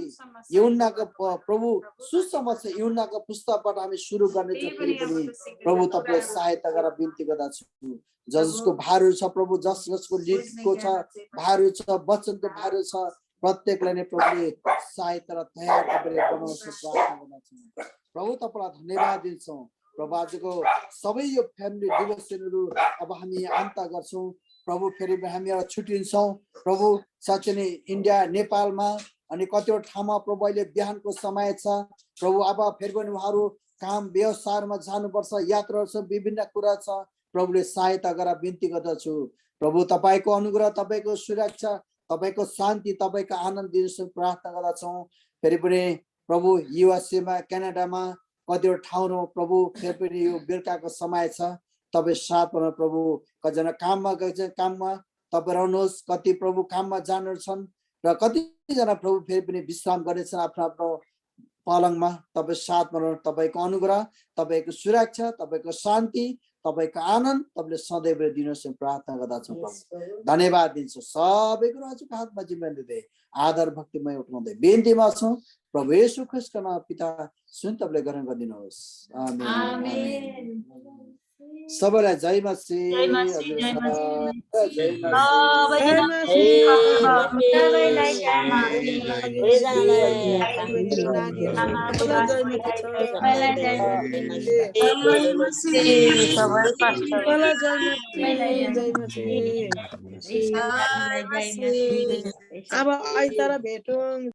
यूहन्नाको प्रभु सुसमाचार यूहन्नाको पुस्तकबाट हामी सुरु गर्नेछ। फेरि पनि प्रभु तपाईँलाई सहायता गरेर बिन्ती गर्दछु। जसको भाइहरू छ प्रभु, जसको लिडको छ भाइहरू छ, वचनको भाइहरू छ, प्रत्येकलाई नै प्रभुले सहायता र तयार तपाईँले बनाउनु प्रार्थना गर्दछौँ प्रभु। तपाईँलाई धन्यवाद दिन्छौँ प्रभु। आजको सबै यो फ्यामिली डिभोसनहरू अब हामी अन्त गर्छौँ प्रभु। फेरि हामी अब छुट्टिन्छौँ प्रभु। साँच्चै नै इन्डिया नेपालमा अनि कतिवटा ठाउँमा प्रभु अहिले बिहानको समय छ प्रभु। अब फेरि पनि उहाँहरू काम व्यवसायमा जानुपर्छ, यात्राहरू छ, विभिन्न कुरा छ प्रभुले सहायता गरेर बिन्ती गर्दछु प्रभु। तपाईँको अनुग्रह, तपाईँको सुरक्षा, तपाईँको शान्ति, तपाईँको आनन्द दिनु प्रार्थना गर्दछौँ। फेरि पनि प्रभु युएसएमा, क्यानाडामा कतिवटा ठाउँमा प्रभु फेरि पनि यो बेलुकाको समय छ, तपाईँ साथमा प्रभु। कतिजना काममा गएछ, काममा तपाईँ रहनुहोस्। कति प्रभु काममा जानु छन् र कतिजना प्रभु फेरि पनि विश्राम गर्नेछन् आफ्नो आफ्नो पलङमा। तपाईँ साथमा रहनु। तपाईँको अनुग्रह, तपाईँको सुरक्षा, तपाईँको शान्ति, तपाईँको आनन्द तपाईँले सदैव दिनुहोस् प्रार्थना गर्दछौँ प्रभु। धन्यवाद दिन्छु। सबै कुरो हजुरको हातमा जिम्मेवारी दिँदै आदर भक्तिमय उठाउँदै बिन्तीमा छौँ प्रभु येशू ख्रीष्टको नाममा पिता, सुन तपाईँले ग्रहण गरिदिनुहोस्। आमेन। सबैलाई जय मसीह। अब आइतबार भेटौँ।